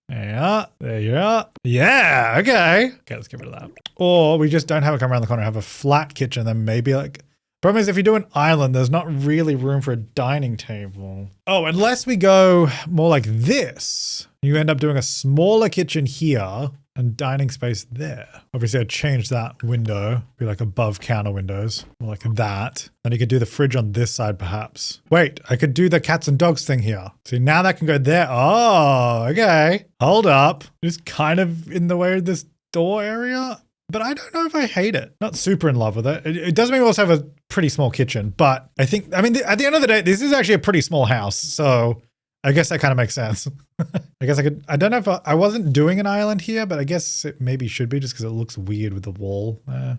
Yeah, there you are. Yeah, okay. Okay, let's get rid of that. Or we just don't have it come around the corner, have a flat kitchen, then maybe like... Problem is if you do an island, there's not really room for a dining table. Oh, unless we go more like this. You end up doing a smaller kitchen here and dining space there. Obviously, I'd change that window, be like above counter windows, more like that. Then you could do the fridge on this side, perhaps. Wait, I could do the cats and dogs thing here. See, now that can go there. Oh, okay. Hold up. Just kind of in the way of this door area. But I don't know if I hate it. Not super in love with it. It does mean we also have a pretty small kitchen, but I think, I mean, at the end of the day, this is actually a pretty small house. So I guess that kind of makes sense. I guess I could, I don't know if I wasn't doing an island here, but I guess it maybe should be just because it looks weird with the wall there.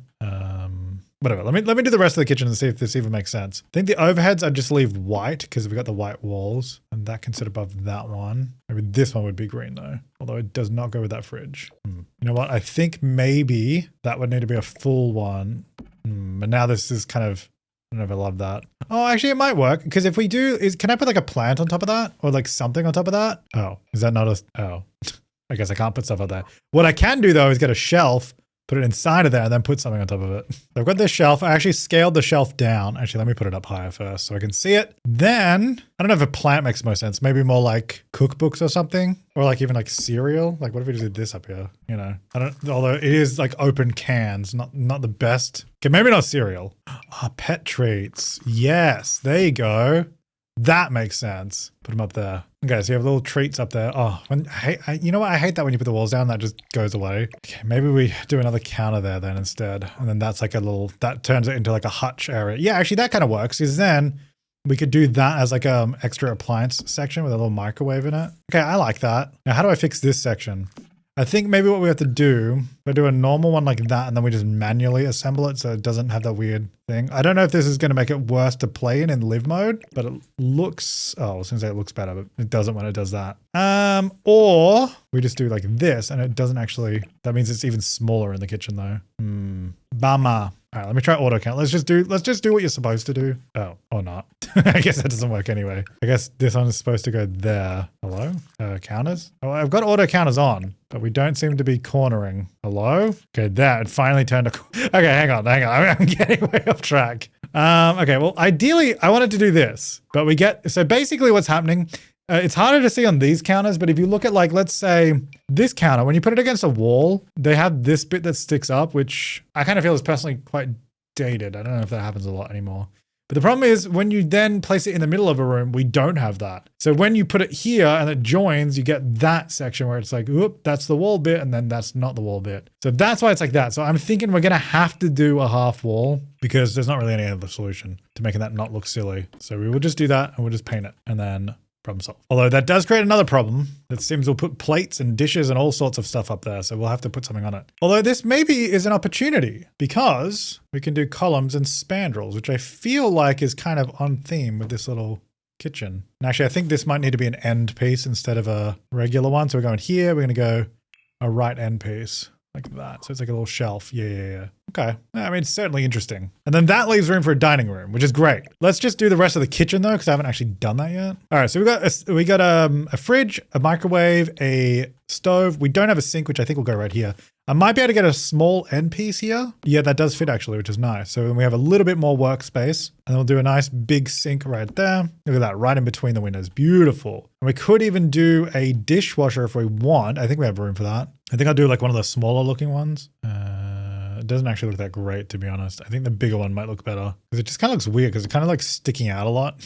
Whatever. Let me do the rest of the kitchen and see if this even makes sense. I think the overheads I'd just leave white because we've got the white walls and that can sit above that one. Maybe this one would be green though, although it does not go with that fridge. You know what? I think maybe that would need to be a full one. But now this is kind of, I don't know if I love that. Oh, actually it might work because if we do, can I put like a plant on top of that or like something on top of that? Oh, is that not a, oh, I guess I can't put stuff on there. What I can do though is get a shelf, put it inside of there and then put something on top of it. So I've got this shelf. I actually scaled the shelf down. Actually, let me put it up higher first so I can see it. Then, I don't know if a plant makes most sense. Maybe more like cookbooks or something. Or like even like cereal. Like what if we just did this up here? You know, I don't, although it is like open cans, not the best. Okay, maybe not cereal. Ah, pet treats. Yes, there you go. That makes sense. Put them up there. Okay, so you have little treats up there. Oh, you know what? I hate that when you put the walls down, that just goes away. Okay, maybe we do another counter there then instead. And then that's like a little, that turns it into like a hutch area. Yeah, actually that kind of works because then we could do that as like a extra appliance section with a little microwave in it. Okay, I like that. Now, how do I fix this section? I think maybe what we have to do, we do a normal one like that and then we just manually assemble it so it doesn't have that weird thing. I don't know if this is going to make it worse to play in live mode, but it looks, oh, I was going to say it looks better, but it doesn't when it does that. Or we just do like this and it doesn't actually, that means it's even smaller in the kitchen though. Bummer. All right, let me try auto count. Let's just do what you're supposed to do. Oh, or not. I guess that doesn't work anyway. I guess this one is supposed to go there. Hello? Counters? Oh, I've got auto counters on, but we don't seem to be cornering. Hello? Okay, there, it finally turned okay, hang on. I'm getting way off track. Okay, well, ideally, I wanted to do this, but we get, so basically what's happening, it's harder to see on these counters, but if you look at like, let's say this counter, when you put it against a wall, they have this bit that sticks up, which I kind of feel is personally quite dated. I don't know if that happens a lot anymore. But the problem is when you then place it in the middle of a room, we don't have that. So when you put it here and it joins, you get that section where it's like, oop, that's the wall bit. And then that's not the wall bit. So that's why it's like that. So I'm thinking we're going to have to do a half wall because there's not really any other solution to making that not look silly. So we will just do that and we'll just paint it and then problem solved. Although that does create another problem. It seems we'll put plates and dishes and all sorts of stuff up there. So we'll have to put something on it. Although this maybe is an opportunity because we can do columns and spandrels, which I feel like is kind of on theme with this little kitchen. And actually, I think this might need to be an end piece instead of a regular one. So we're going here. We're going to go a right end piece like that. So it's like a little shelf. Yeah. Okay. I mean, it's certainly interesting. And then that leaves room for a dining room, which is great. Let's just do the rest of the kitchen though, because I haven't actually done that yet. All right. So we got a fridge, a microwave, a stove. We don't have a sink, which I think will go right here. I might be able to get a small end piece here. Yeah, that does fit actually, which is nice. So we have a little bit more workspace and then we'll do a nice big sink right there. Look at that, right in between the windows. Beautiful. And we could even do a dishwasher if we want. I think we have room for that. I think I'll do like one of the smaller looking ones. It doesn't actually look that great, to be honest. I think the bigger one might look better because it just kind of looks weird because it's kind of like sticking out a lot.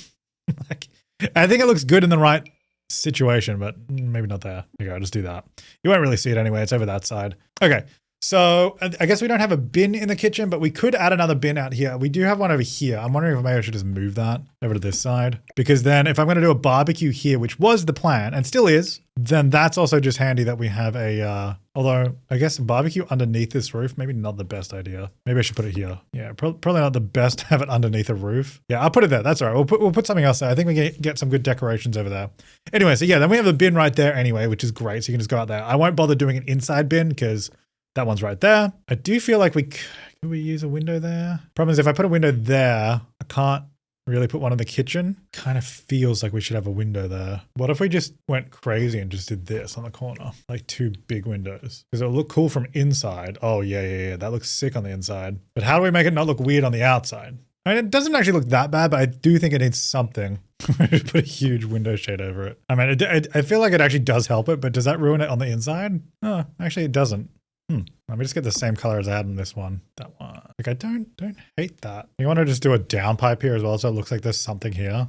Like, I think it looks good in the right situation, but maybe not there. There you go, just do that. You won't really see it anyway. It's over that side. Okay. So I guess we don't have a bin in the kitchen, but we could add another bin out here. We do have one over here. I'm wondering if maybe I should just move that over to this side, because then if I'm going to do a barbecue here, which was the plan and still is, then that's also just handy that we have a, although I guess a barbecue underneath this roof, maybe not the best idea. Maybe I should put it here. Yeah, probably not the best to have it underneath a roof. Yeah, I'll put it there. That's all right. We'll put something else there. I think we can get some good decorations over there. Anyway, so yeah, then we have the bin right there anyway, which is great. So you can just go out there. I won't bother doing an inside bin because that one's right there. I do feel like could we use a window there? Problem is if I put a window there, I can't really put one in the kitchen. Kind of feels like we should have a window there. What if we just went crazy and just did this on the corner? Like 2 big windows. Because it'll look cool from inside. Oh yeah. That looks sick on the inside. But how do we make it not look weird on the outside? I mean, it doesn't actually look that bad, but I do think it needs something. Put a huge window shade over it. I mean, I feel like it actually does help it, but does that ruin it on the inside? Oh, actually it doesn't. Let me just get the same color as I had in this one. That one. Like, I don't hate that. You want to just do a downpipe here as well, so it looks like there's something here.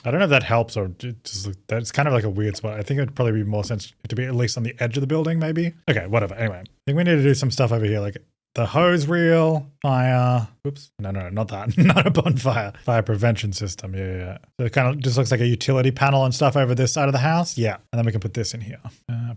I don't know if that helps or just that's kind of like a weird spot. I think it'd probably be more sense to be at least on the edge of the building, maybe. Okay, whatever. Anyway, I think we need to do some stuff over here, like the hose reel, fire. Oops. No, not that. Not a bonfire. Fire prevention system. Yeah. So it kind of just looks like a utility panel and stuff over this side of the house. Yeah. And then we can put this in here.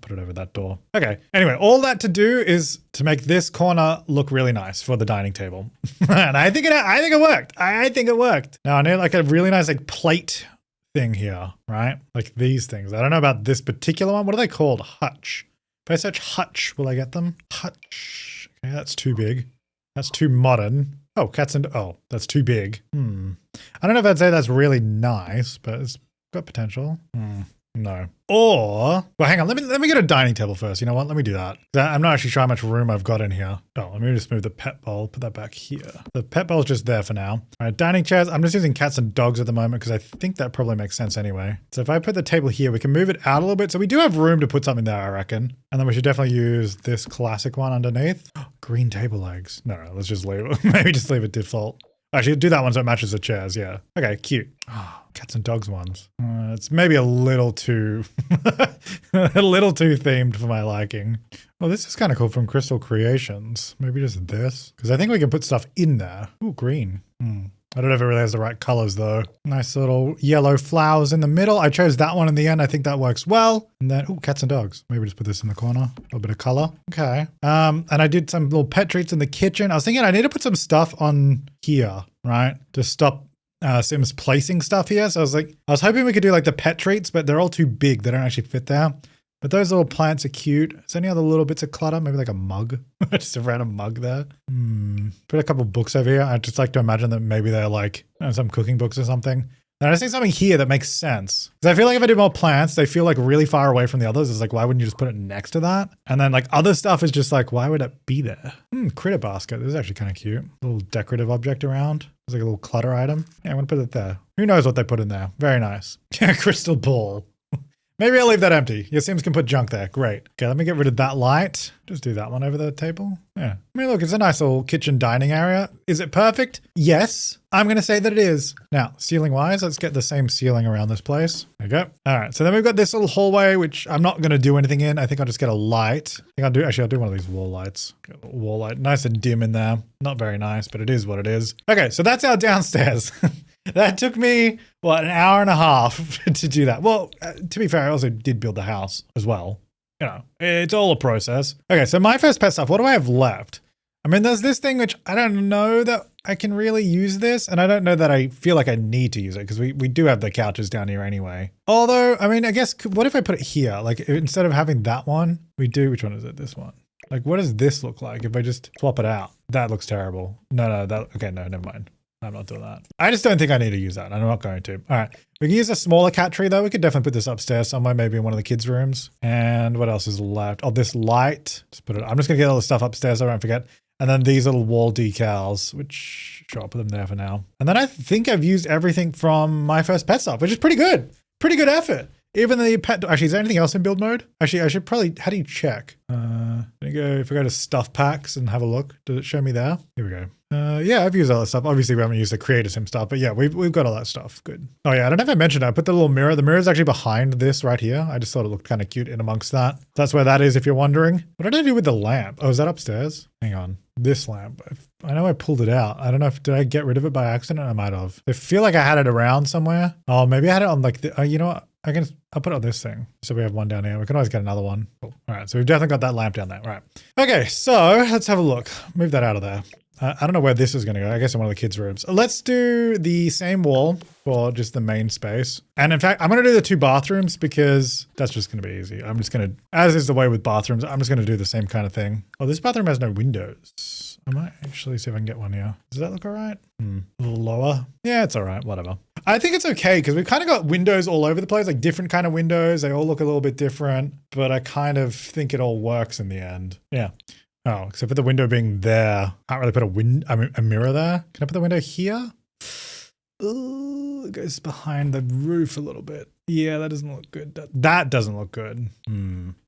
Put it over that door. Okay. Anyway, all that to do is to make this corner look really nice for the dining table. And I think it worked. I think it worked. Now I need like a really nice like plate thing here, right? Like these things. I don't know about this particular one. What are they called? Hutch. If I search Hutch, will I get them? Hutch. Okay, that's too big. That's too modern. Oh, that's too big. I don't know if I'd say that's really nice, but it's got potential. No. Or, well, hang on. Let me get a dining table first. You know what? Let me do that. I'm not actually sure how much room I've got in here. Oh, let me just move the pet bowl. Put that back here. The pet bowl's just there for now. All right, dining chairs. I'm just using cats and dogs at the moment because I think that probably makes sense anyway. So if I put the table here, we can move it out a little bit. So we do have room to put something there, I reckon. And then we should definitely use this classic one underneath. Green table legs. No, let's just leave it. Maybe just leave it default. Actually, do that one so it matches the chairs. Yeah. Okay, cute. Oh, cats and dogs ones. It's maybe a little too, themed for my liking. Well, this is kind of cool from Crystal Creations. Maybe just this, because I think we can put stuff in there. Ooh, green. I don't know if it really has the right colors though. Nice little yellow flowers in the middle. I chose that one in the end. I think that works well. And then, ooh, cats and dogs. Maybe just put this in the corner. A little bit of color. Okay. And I did some little pet treats in the kitchen. I was thinking I need to put some stuff on here, right? To stop Sims placing stuff here. So I was hoping we could do like the pet treats, but they're all too big. They don't actually fit there. But those little plants are cute. Is there any other little bits of clutter? Maybe like a mug. Just a random mug there. Put a couple books over here. I just like to imagine that maybe they're like some cooking books or something. And I see something here that makes sense. Because I feel like if I do more plants, they feel like really far away from the others. It's like, why wouldn't you just put it next to that? And then like other stuff is just like, why would it be there? Critter basket. This is actually kind of cute. A little decorative object around. It's like a little clutter item. Yeah, I'm going to put it there. Who knows what they put in there? Very nice. Crystal ball. Maybe I'll leave that empty. Your Sims can put junk there. Great. Okay, let me get rid of that light. Just do that one over the table. Yeah. I mean, look, it's a nice little kitchen dining area. Is it perfect? Yes. I'm going to say that it is. Now, ceiling wise, let's get the same ceiling around this place. There you go. All right. So then we've got this little hallway, which I'm not going to do anything in. I think I'll just get a light. I'll do one of these wall lights. Get a wall light. Nice and dim in there. Not very nice, but it is what it is. Okay. So that's our downstairs. That took me, an hour and a half to do that. Well, to be fair, I also did build the house as well. You know, it's all a process. Okay, so my first pet stuff, what do I have left? I mean, there's this thing which I don't know that I can really use this, and I don't know that I feel like I need to use it because we do have the couches down here anyway. Although, I mean, I guess, what if I put it here? Like, instead of having that one, which one is it? This one. Like, what does this look like if I just swap it out? That looks terrible. No, never mind. I'm not doing that. I just don't think I need to use that. I'm not going to. All right. We can use a smaller cat tree though. We could definitely put this upstairs somewhere, maybe in one of the kids' rooms. And what else is left? Oh, this light. I'm just going to get all the stuff upstairs so I don't forget. And then these little wall decals, which sure, I'll put them there for now. And then I think I've used everything from my first pet stuff, which is pretty good. Pretty good effort. Even the pet, actually, is there anything else in build mode? Actually, I should probably, how do you check? Didn't if we go to stuff packs and have a look, does it show me there? Here we go. Yeah, I've used all that stuff. Obviously, we haven't used the creator sim stuff, but yeah, we've got all that stuff. Good. Oh yeah, I don't know if I mentioned it. I put the little mirror. The mirror is actually behind this right here. I just thought it looked kind of cute in amongst that. That's where that is if you're wondering. What did I do with the lamp? Oh, is that upstairs? Hang on. This lamp. I know I pulled it out. I don't know if did I get rid of it by accident? I might have. I feel like I had it around somewhere. Oh, maybe I had it on like the, you know what? I'll put it on this thing. So we have one down here. We can always get another one. Cool. All right. So we've definitely got that lamp down there. Right. Okay. So let's have a look. Move that out of there. I don't know where this is going to go. I guess in one of the kids' rooms. Let's do the same wall for just the main space. And in fact, I'm going to do the 2 bathrooms because that's just going to be easy. I'm just going to, as is the way with bathrooms, I'm just going to do the same kind of thing. Oh, this bathroom has no windows. I might actually see if I can get one here. Does that look all right? A little lower. Yeah, it's all right. Whatever. I think it's okay because we've kind of got windows all over the place, like different kind of windows. They all look a little bit different, but I kind of think it all works in the end. Yeah. Oh, except for the window being there. Can't really put a mirror there. Can I put the window here? Ooh, it goes behind the roof a little bit. Yeah, that doesn't look good. That doesn't look good.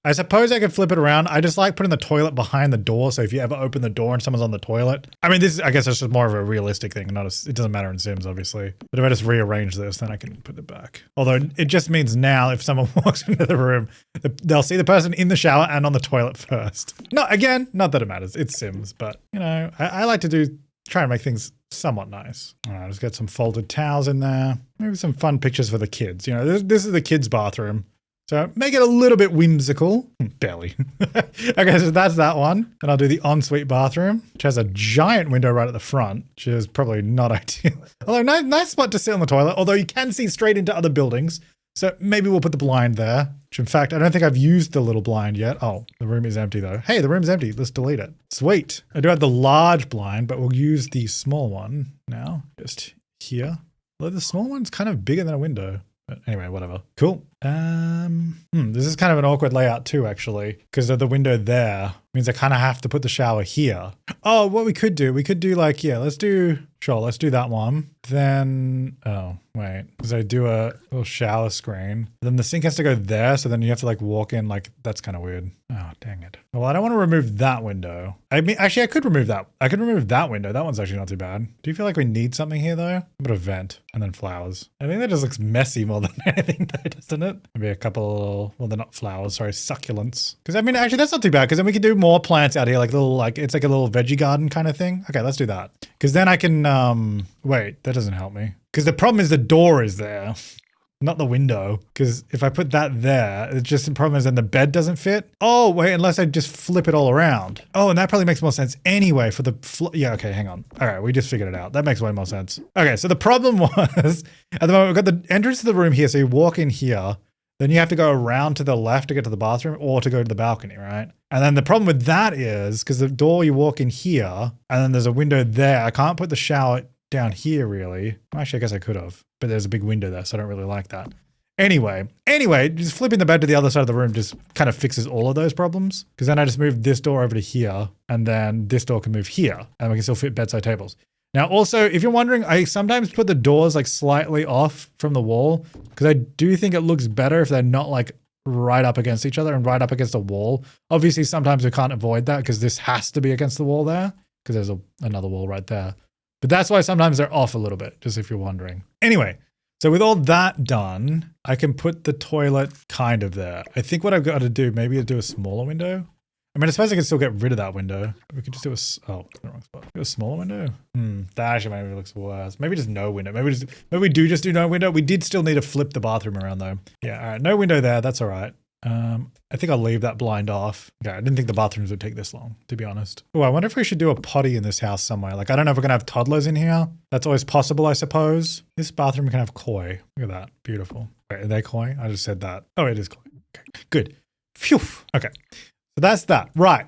I suppose I could flip it around. I just like putting the toilet behind the door. So if you ever open the door and someone's on the toilet, I mean, I guess it's just more of a realistic thing. It doesn't matter in Sims, obviously. But if I just rearrange this, then I can put it back. Although it just means now if someone walks into the room, they'll see the person in the shower and on the toilet first. No, again, not that it matters. It's Sims, but you know, I like to try and make things somewhat nice. All right, let's get some folded towels in there. Maybe some fun pictures for the kids. You know, this is the kids' bathroom. So make it a little bit whimsical. Barely. Okay, so that's that one. And I'll do the ensuite bathroom, which has a giant window right at the front, which is probably not ideal. Although nice spot to sit on the toilet, although you can see straight into other buildings. So maybe we'll put the blind there, which in fact, I don't think I've used the little blind yet. Oh, the room is empty though. Hey, the room's empty. Let's delete it. Sweet. I do have the large blind, but we'll use the small one now, just here. Although the small one's kind of bigger than a window. But anyway, whatever. Cool. This is kind of an awkward layout too, actually, because of the window there means I kind of have to put the shower here. Oh, what we could do like, yeah, let's do that one. Then, oh, wait, because I do a little shower screen. Then the sink has to go there. So then you have to like walk in, like, that's kind of weird. Oh, dang it. Well, I don't want to remove that window. I mean, actually, I could remove that. I could remove that window. That one's actually not too bad. Do you feel like we need something here though? Put a vent and then flowers. I think that just looks messy more than anything though, doesn't it? Maybe a couple, well, they're not flowers, sorry, succulents. Because I mean, actually, that's not too bad because then we can do more plants out here, like little, like, it's like a little veggie garden kind of thing. Okay, let's do that. Because then I can, wait, that doesn't help me. Because the problem is the door is there, not the window. Because if I put that there, it's just the problem is then the bed doesn't fit. Oh, wait, unless I just flip it all around. Oh, and that probably makes more sense anyway for the, yeah, okay, hang on. All right, we just figured it out. That makes way more sense. Okay, so the problem was, at the moment, we've got the entrance to the room here. So you walk in here, then you have to go around to the left to get to the bathroom or to go to the balcony, right? And then the problem with that is, because the door you walk in here, and then there's a window there. I can't put the shower down here really. Actually, I guess I could have, but there's a big window there, so I don't really like that. Anyway, just flipping the bed to the other side of the room just kind of fixes all of those problems. Because then I just move this door over to here, and then this door can move here, and we can still fit bedside tables. Now, also, if you're wondering, I sometimes put the doors like slightly off from the wall because I do think it looks better if they're not like right up against each other and right up against a wall. Obviously, sometimes we can't avoid that because this has to be against the wall there because there's another wall right there. But that's why sometimes they're off a little bit, just if you're wondering. Anyway, so with all that done, I can put the toilet kind of there. I think what I've got to do, maybe do a smaller window. I mean, I suppose I can still get rid of that window. We could just do the wrong spot. Do a smaller window? That actually maybe looks worse. Maybe just no window. Maybe we do just do no window. We did still need to flip the bathroom around though. Yeah, all right, no window there. That's all right. I think I'll leave that blind off. Okay, I didn't think the bathrooms would take this long, to be honest. Oh, I wonder if we should do a potty in this house somewhere. Like, I don't know if we're gonna have toddlers in here. That's always possible, I suppose. This bathroom can have koi. Look at that, beautiful. Wait, are they koi? I just said that. Oh, it is koi. Okay, good. Phew. Okay. So that's that. Right.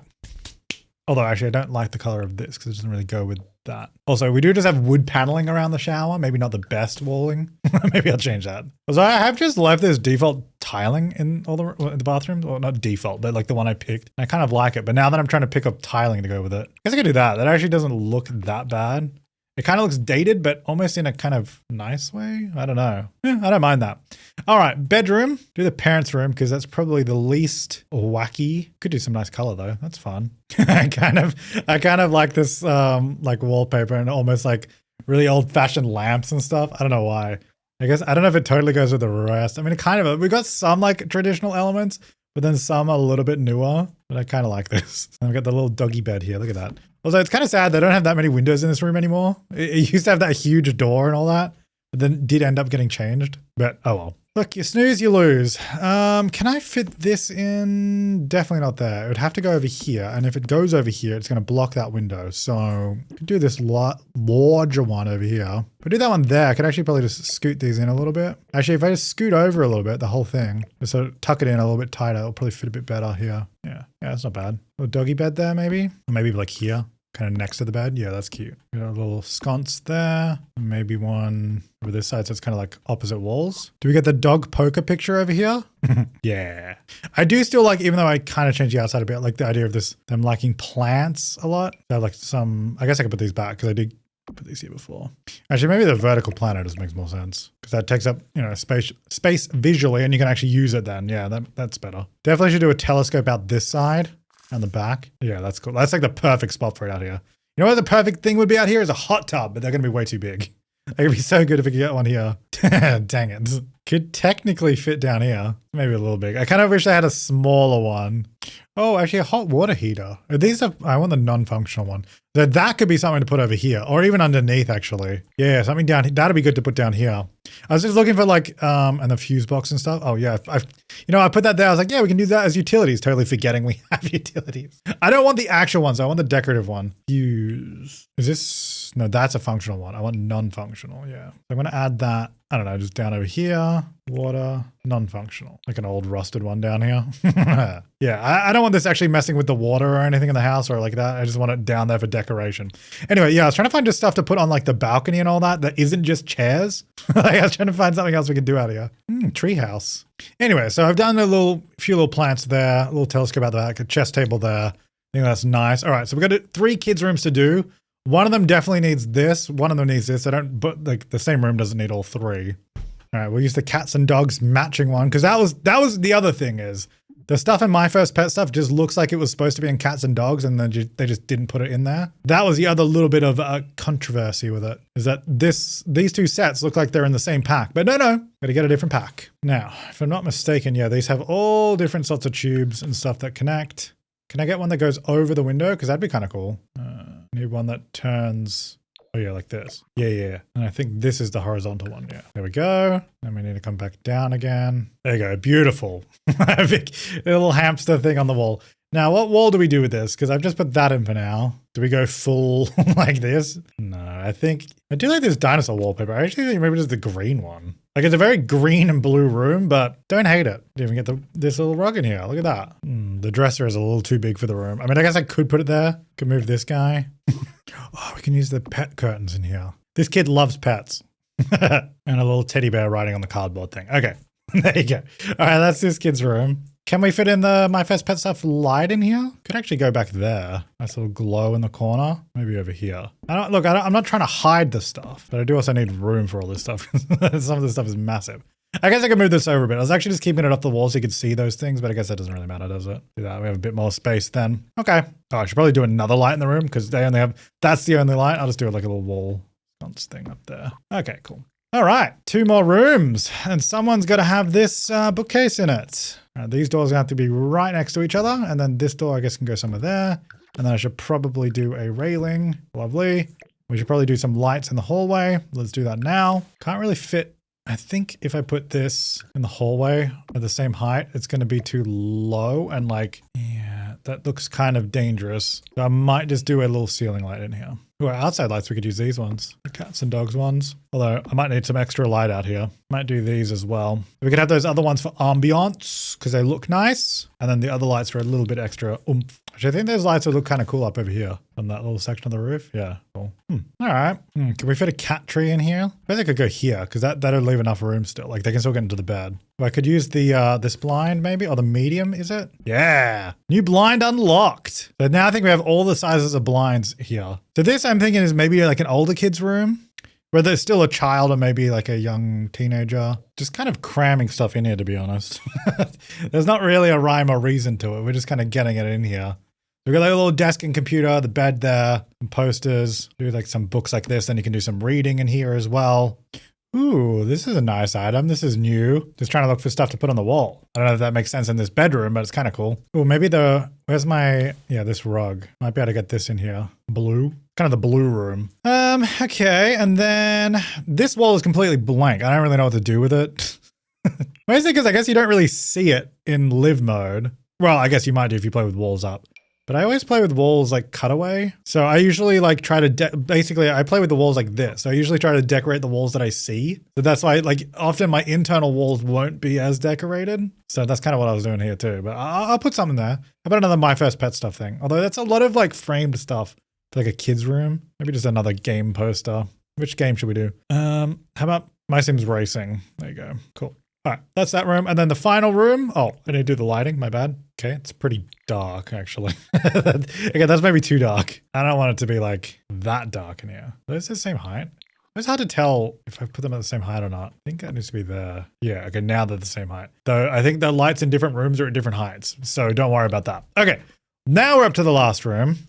Although actually I don't like the color of this because it doesn't really go with that. Also, we do just have wood paneling around the shower. Maybe not the best walling. Maybe I'll change that. So I have just left this default tiling in all the bathrooms. Well, not default, but like the one I picked. I kind of like it. But now that I'm trying to pick up tiling to go with it, I guess I could do that. That actually doesn't look that bad. It kind of looks dated, but almost in a kind of nice way. I don't know. I don't mind that. All right, bedroom. Do the parents' room because that's probably the least wacky. Could do some nice color though. That's fun. I kind of like this like wallpaper and almost like really old-fashioned lamps and stuff. I don't know why. I guess I don't know if it totally goes with the rest. I mean, it kind of. We got some like traditional elements, but then some are a little bit newer. But I kind of like this. And we got the little doggy bed here. Look at that. Although it's kind of sad they don't have that many windows in this room anymore. It used to have that huge door and all that, but then did end up getting changed. But oh well. Look, you snooze, you lose. Can I fit this in? Definitely not there. It would have to go over here. And if it goes over here, it's going to block that window. So I could do this larger one over here. If I do that one there, I could actually probably just scoot these in a little bit. Actually, if I just scoot over a little bit, the whole thing, just sort of tuck it in a little bit tighter, it'll probably fit a bit better here. Yeah, that's not bad. A little doggy bed there, maybe? Or maybe like here. Kind of next to the bed. Yeah, that's cute. Got a little sconce there. Maybe one over this side, so it's kind of like opposite walls. Do we get the dog poker picture over here? Yeah. I do still like, even though I kind of changed the outside a bit, like the idea of this, them liking plants a lot. So like some, I guess I could put these back because I did put these here before. Actually, maybe the vertical planter just makes more sense because that takes up, you know, space visually and you can actually use it then. Yeah, that's better. Definitely should do a telescope out this side. On the back. Yeah, that's cool. That's like the perfect spot for it out here. You know what the perfect thing would be out here is a hot tub, but they're going to be way too big. They could be so good if we could get one here. Dang it. Could technically fit down here. Maybe a little big. I kind of wish I had a smaller one. Oh, actually a hot water heater. These are, I want the non-functional one. That could be something to put over here or even underneath actually. Yeah, something down here. That'd be good to put down here. I was just looking for like, and the fuse box and stuff. Oh yeah. I put that there. I was like, yeah, we can do that as utilities. Totally forgetting we have utilities. I don't want the actual ones. I want the decorative one. Fuse. Is this? No, that's a functional one. I want non-functional. Yeah. So I'm going to add that. I don't know, just down over here. Water, non-functional. Like an old rusted one down here. Yeah, I don't want this actually messing with the water or anything in the house or like that. I just want it down there for decoration. Anyway, yeah, I was trying to find just stuff to put on like the balcony and all that isn't just chairs. Like, I was trying to find something else we could do out here. Treehouse. Anyway, so I've done a few little plants there, a little telescope out the back, a chess table there. I think that's nice. All right, so we've got 3 kids' rooms to do. One of them definitely needs this. One of them needs this. But like the same room doesn't need all 3. All right, we'll use the cats and dogs matching one because that was the other thing is the stuff in My First Pet stuff just looks like it was supposed to be in cats and dogs and then they just didn't put it in there. That was the other little bit of controversy with it is that these 2 sets look like they're in the same pack, but no, got to get a different pack. Now, if I'm not mistaken, yeah, these have all different sorts of tubes and stuff that connect. Can I get one that goes over the window? Because that'd be kind of cool. Need one that turns, oh yeah, like this. Yeah. And I think this is the horizontal one, yeah. There we go. Then we need to come back down again. There you go, beautiful. Big little hamster thing on the wall. Now, what wall do we do with this? Because I've just put that in for now. Do we go full like this? No, I do like this dinosaur wallpaper. I actually think maybe just the green one. Like it's a very green and blue room, but don't hate it. Didn't even get this little rug in here. Look at that. The dresser is a little too big for the room. I mean, I guess I could put it there. Could move this guy. Oh, we can use the pet curtains in here. This kid loves pets. And a little teddy bear riding on the cardboard thing. Okay, there you go. All right, that's this kid's room. Can we fit in the My First Pet stuff light in here? Could actually go back there. Nice little glow in the corner. Maybe over here. I'm not trying to hide the stuff, but I do also need room for all this stuff. Some of this stuff is massive. I guess I can move this over a bit. I was actually just keeping it off the wall so you could see those things, but I guess that doesn't really matter, does it? Do that. We have a bit more space then. Okay. Oh, I should probably do another light in the room because that's the only light. I'll just do it like a little wall sconce thing up there. Okay, cool. All right, 2 more rooms, and someone's got to have this bookcase in it. All right, these doors have to be right next to each other, and then this door, I guess, can go somewhere there. And then I should probably do a railing. Lovely. We should probably do some lights in the hallway. Let's do that now. Can't really fit. I think if I put this in the hallway at the same height, it's going to be too low, and like, yeah, that looks kind of dangerous. So I might just do a little ceiling light in here. Ooh, outside lights, we could use these ones. The cats and dogs ones. Although I might need some extra light out here. Might do these as well. We could have those other ones for ambiance because they look nice. And then the other lights are a little bit extra oomph. Actually, I think those lights would look kind of cool up over here on that little section of the roof. Yeah, cool. All right. Can we fit a cat tree in here? I guess I could go here because that'll leave enough room still. Like they can still get into the bed. I could use the this blind maybe, or the medium, is it? Yeah. New blind unlocked. But now I think we have all the sizes of blinds here. So this I'm thinking is maybe like an older kid's room where there's still a child or maybe like a young teenager. Just kind of cramming stuff in here, to be honest. There's not really a rhyme or reason to it. We're just kind of getting it in here. We've got like a little desk and computer, the bed there, some posters, do like some books like this. Then you can do some reading in here as well. Ooh, this is a nice item. This is new. Just trying to look for stuff to put on the wall. I don't know if that makes sense in this bedroom, but it's kind of cool. Ooh, maybe where's my, this rug. Might be able to get this in here. Blue. Kind of the blue room. Okay. And then this wall is completely blank. I don't really know what to do with it. Mostly because I guess you don't really see it in live mode. Well, I guess you might do if you play with walls up. But I always play with walls like cutaway. So I usually like try to, basically I play with the walls like this. So I usually try to decorate the walls that I see. So that's why like often my internal walls won't be as decorated. So that's kind of what I was doing here too. But I'll put something there. How about another My First Pet stuff thing? Although that's a lot of like framed stuff for like a kid's room. Maybe just another game poster. Which game should we do? How about My Sims Racing? There you go. Cool. All right, that's that room. And then the final room. Oh, I didn't do the lighting. My bad. Okay, it's pretty dark, actually. Okay, that's maybe too dark. I don't want it to be like that dark in here. Are those the same height? It's hard to tell if I put them at the same height or not. I think that needs to be there. Yeah, okay, now they're the same height. Though I think the lights in different rooms are at different heights. So don't worry about that. Okay, now we're up to the last room.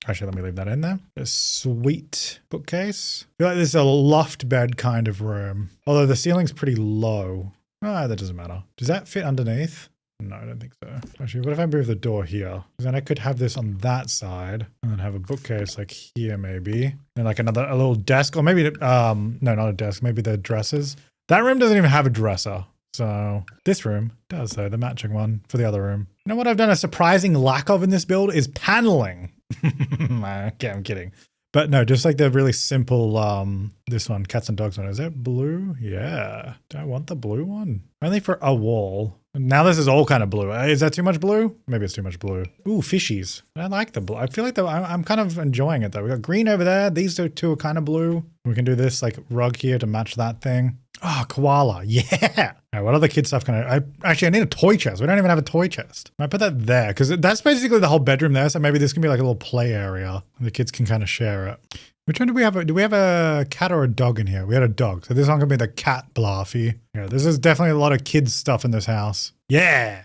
Actually, let me leave that in there. A sweet bookcase. I feel like this is a loft bed kind of room. Although the ceiling's pretty low. Ah, that doesn't matter. Does that fit underneath? No, I don't think so. Actually, what if I move the door here? Because then I could have this on that side and then have a bookcase like here maybe. And like a little desk or maybe, no, not a desk. Maybe the dressers. That room doesn't even have a dresser. So this room does though, the matching one for the other room. You know what I've done a surprising lack of in this build is paneling. Okay, I'm kidding. But no, just like the really simple, this one, cats and dogs one. Is that blue? Yeah. Do I want the blue one? Only for a wall. Now this is all kind of blue. Is that too much blue? Maybe it's too much blue. Ooh, fishies. I like the blue. I feel like I'm kind of enjoying it though. We got green over there. These two are kind of blue. We can do this like rug here to match that thing. Oh, koala. Yeah. All right, what other kid stuff can I need a toy chest. We don't even have a toy chest. I put that there because that's basically the whole bedroom there. So maybe this can be like a little play area. The kids can kind of share it. Which one do we have? Do we have a cat or a dog in here? We had a dog. So this one can be the cat Blarfy. Yeah, this is definitely a lot of kids stuff in this house. Yeah.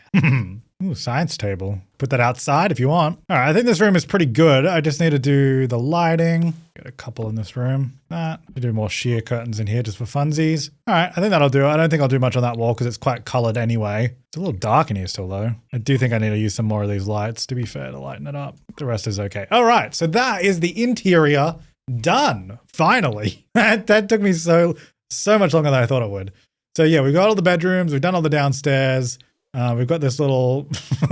Ooh, science table. Put that outside if you want. All right, I think this room is pretty good. I just need to do the lighting. Got a couple in this room. That. We do more sheer curtains in here just for funsies. All right, I think that'll do it. I don't think I'll do much on that wall because it's quite colored anyway. It's a little dark in here still though. I do think I need to use some more of these lights to be fair to lighten it up. The rest is okay. All right, so that is the interior done. Finally. That took me so much longer than I thought it would. So yeah, we've got all the bedrooms. We've done all the downstairs. We've got this little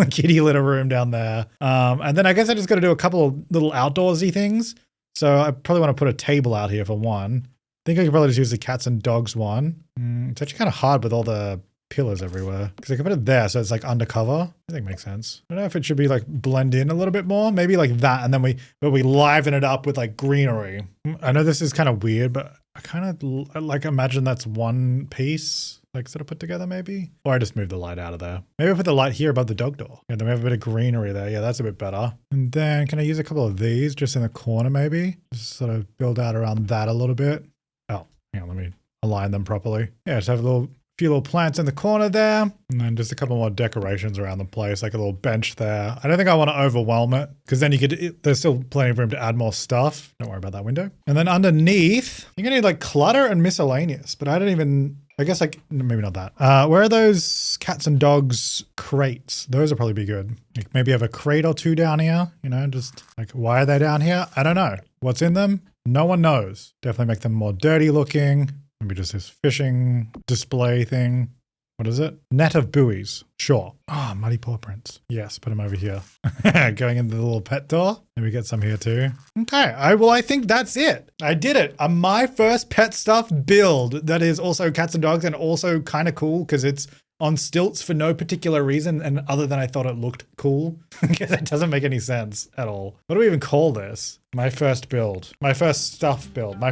kitty litter room down there. And then I guess I just got to do a couple of little outdoorsy things. So I probably want to put a table out here for one. I think I could probably just use the cats and dogs one. It's actually kind of hard with all the pillars everywhere because I can put it there so it's like undercover. I think makes sense. I don't know if it should be like blend in a little bit more, maybe like that. And then we liven it up with like greenery. I know this is kind of weird, but I kind of like imagine that's one piece. Like sort of put together maybe? Or I just move the light out of there. Maybe I put the light here above the dog door. Yeah, then we have a bit of greenery there. Yeah, that's a bit better. And then can I use a couple of these just in the corner maybe? Just sort of build out around that a little bit. Oh, hang on, let me align them properly. Yeah, just have a few little plants in the corner there. And then just a couple more decorations around the place, like a little bench there. I don't think I want to overwhelm it because then there's still plenty of room to add more stuff. Don't worry about that window. And then underneath, you're gonna need like clutter and miscellaneous, but I guess like, maybe not that. Where are those cats and dogs crates? Those will probably be good. Like maybe have a crate or two down here, you know, just like, why are they down here? I don't know. What's in them? No one knows. Definitely make them more dirty looking. Maybe just this fishing display thing. What is it? Net of buoys. Sure. Ah, muddy paw prints. Yes, put them over here. Going into the little pet door. Maybe get some here too. Okay. I think that's it. I did it. A My First Pet Stuff build that is also cats and dogs and also kind of cool because it's on stilts for no particular reason and other than I thought it looked cool because it doesn't make any sense at all. What do we even call this? My first build. My first stuff build. No.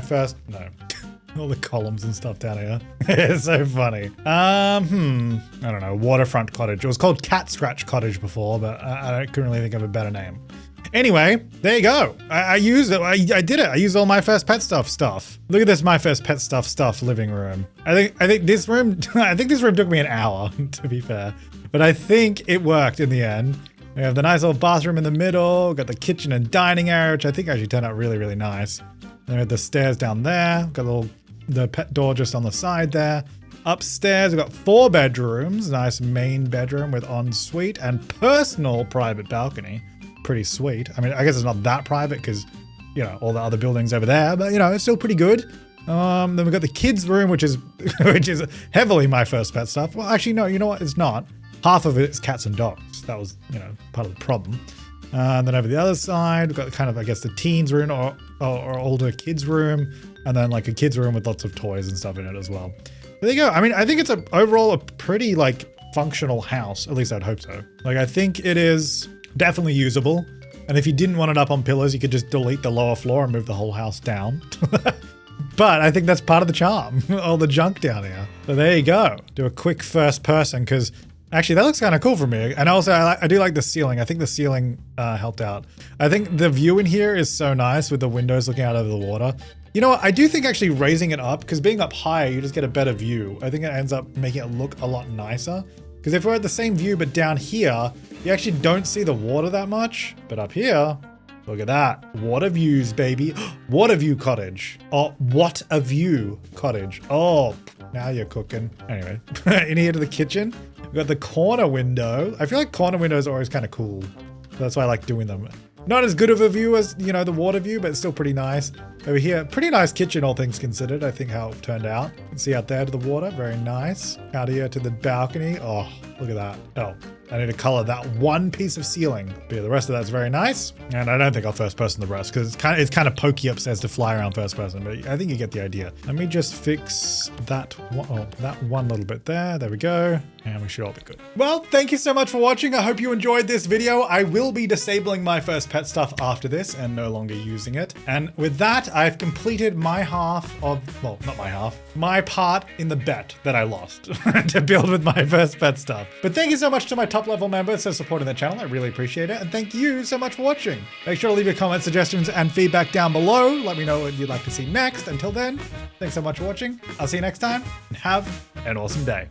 All the columns and stuff down here. It's so funny. I don't know. Waterfront cottage. It was called Cat Scratch Cottage before, but I couldn't really think of a better name. Anyway, there you go. I used it. I did it. I used all my first pet stuff. Look at this, my first pet stuff living room. I think this room took me an hour, to be fair. But I think it worked in the end. We have the nice little bathroom in the middle. Got the kitchen and dining area, which I think actually turned out really, really nice. Then we have the stairs down there. Got the pet door just on the side there. Upstairs, we've got 4 bedrooms. Nice main bedroom with ensuite and personal private balcony. Pretty sweet. I mean, I guess it's not that private because, you know, all the other buildings over there, but you know, it's still pretty good. Then we've got the kids' room, which is heavily my first pet stuff. Well, actually, no, you know what? It's not. Half of it is cats and dogs. That was, you know, part of the problem. And then over the other side, we've got kind of, I guess, the teens room or older kids' room, and then like a kids' room with lots of toys and stuff in it as well. There you go. I mean, I think it's overall a pretty like functional house. At least I'd hope so. Like, I think it is definitely usable. And if you didn't want it up on pillars, you could just delete the lower floor and move the whole house down. But I think that's part of the charm, all the junk down here. So there you go. Do a quick first person, because actually that looks kind of cool for me. And also I do like the ceiling. I think the ceiling helped out. I think the view in here is so nice with the windows looking out over the water. You know what? I do think actually raising it up, because being up higher, you just get a better view. I think it ends up making it look a lot nicer. Because if we're at the same view, but down here, you actually don't see the water that much. But up here, look at that. Water views, baby. Water view cottage. Oh, what a view cottage. Oh, now you're cooking. Anyway, in here to the kitchen, we've got the corner window. I feel like corner windows are always kind of cool. That's why I like doing them. Not as good of a view as, you know, the water view, but it's still pretty nice. Over here, pretty nice kitchen, all things considered. I think how it turned out. You can see out there to the water, very nice. Out here to the balcony. Oh, look at that. Oh, I need to color that one piece of ceiling. But yeah, the rest of that's very nice. And I don't think I'll first person the rest, because it's kind of pokey upstairs to fly around first person, but I think you get the idea. Let me just fix that one little bit there. There we go. And we should all be good. Well, thank you so much for watching. I hope you enjoyed this video. I will be disabling my first pet stuff after this and no longer using it. And with that, I've completed my half of, well, not my half, my part in the bet that I lost to build with my first pet stuff. But thank you so much to my top level members for supporting the channel. I really appreciate it. And thank you so much for watching. Make sure to leave your comments, suggestions, and feedback down below. Let me know what you'd like to see next. Until then, thanks so much for watching. I'll see you next time and have an awesome day.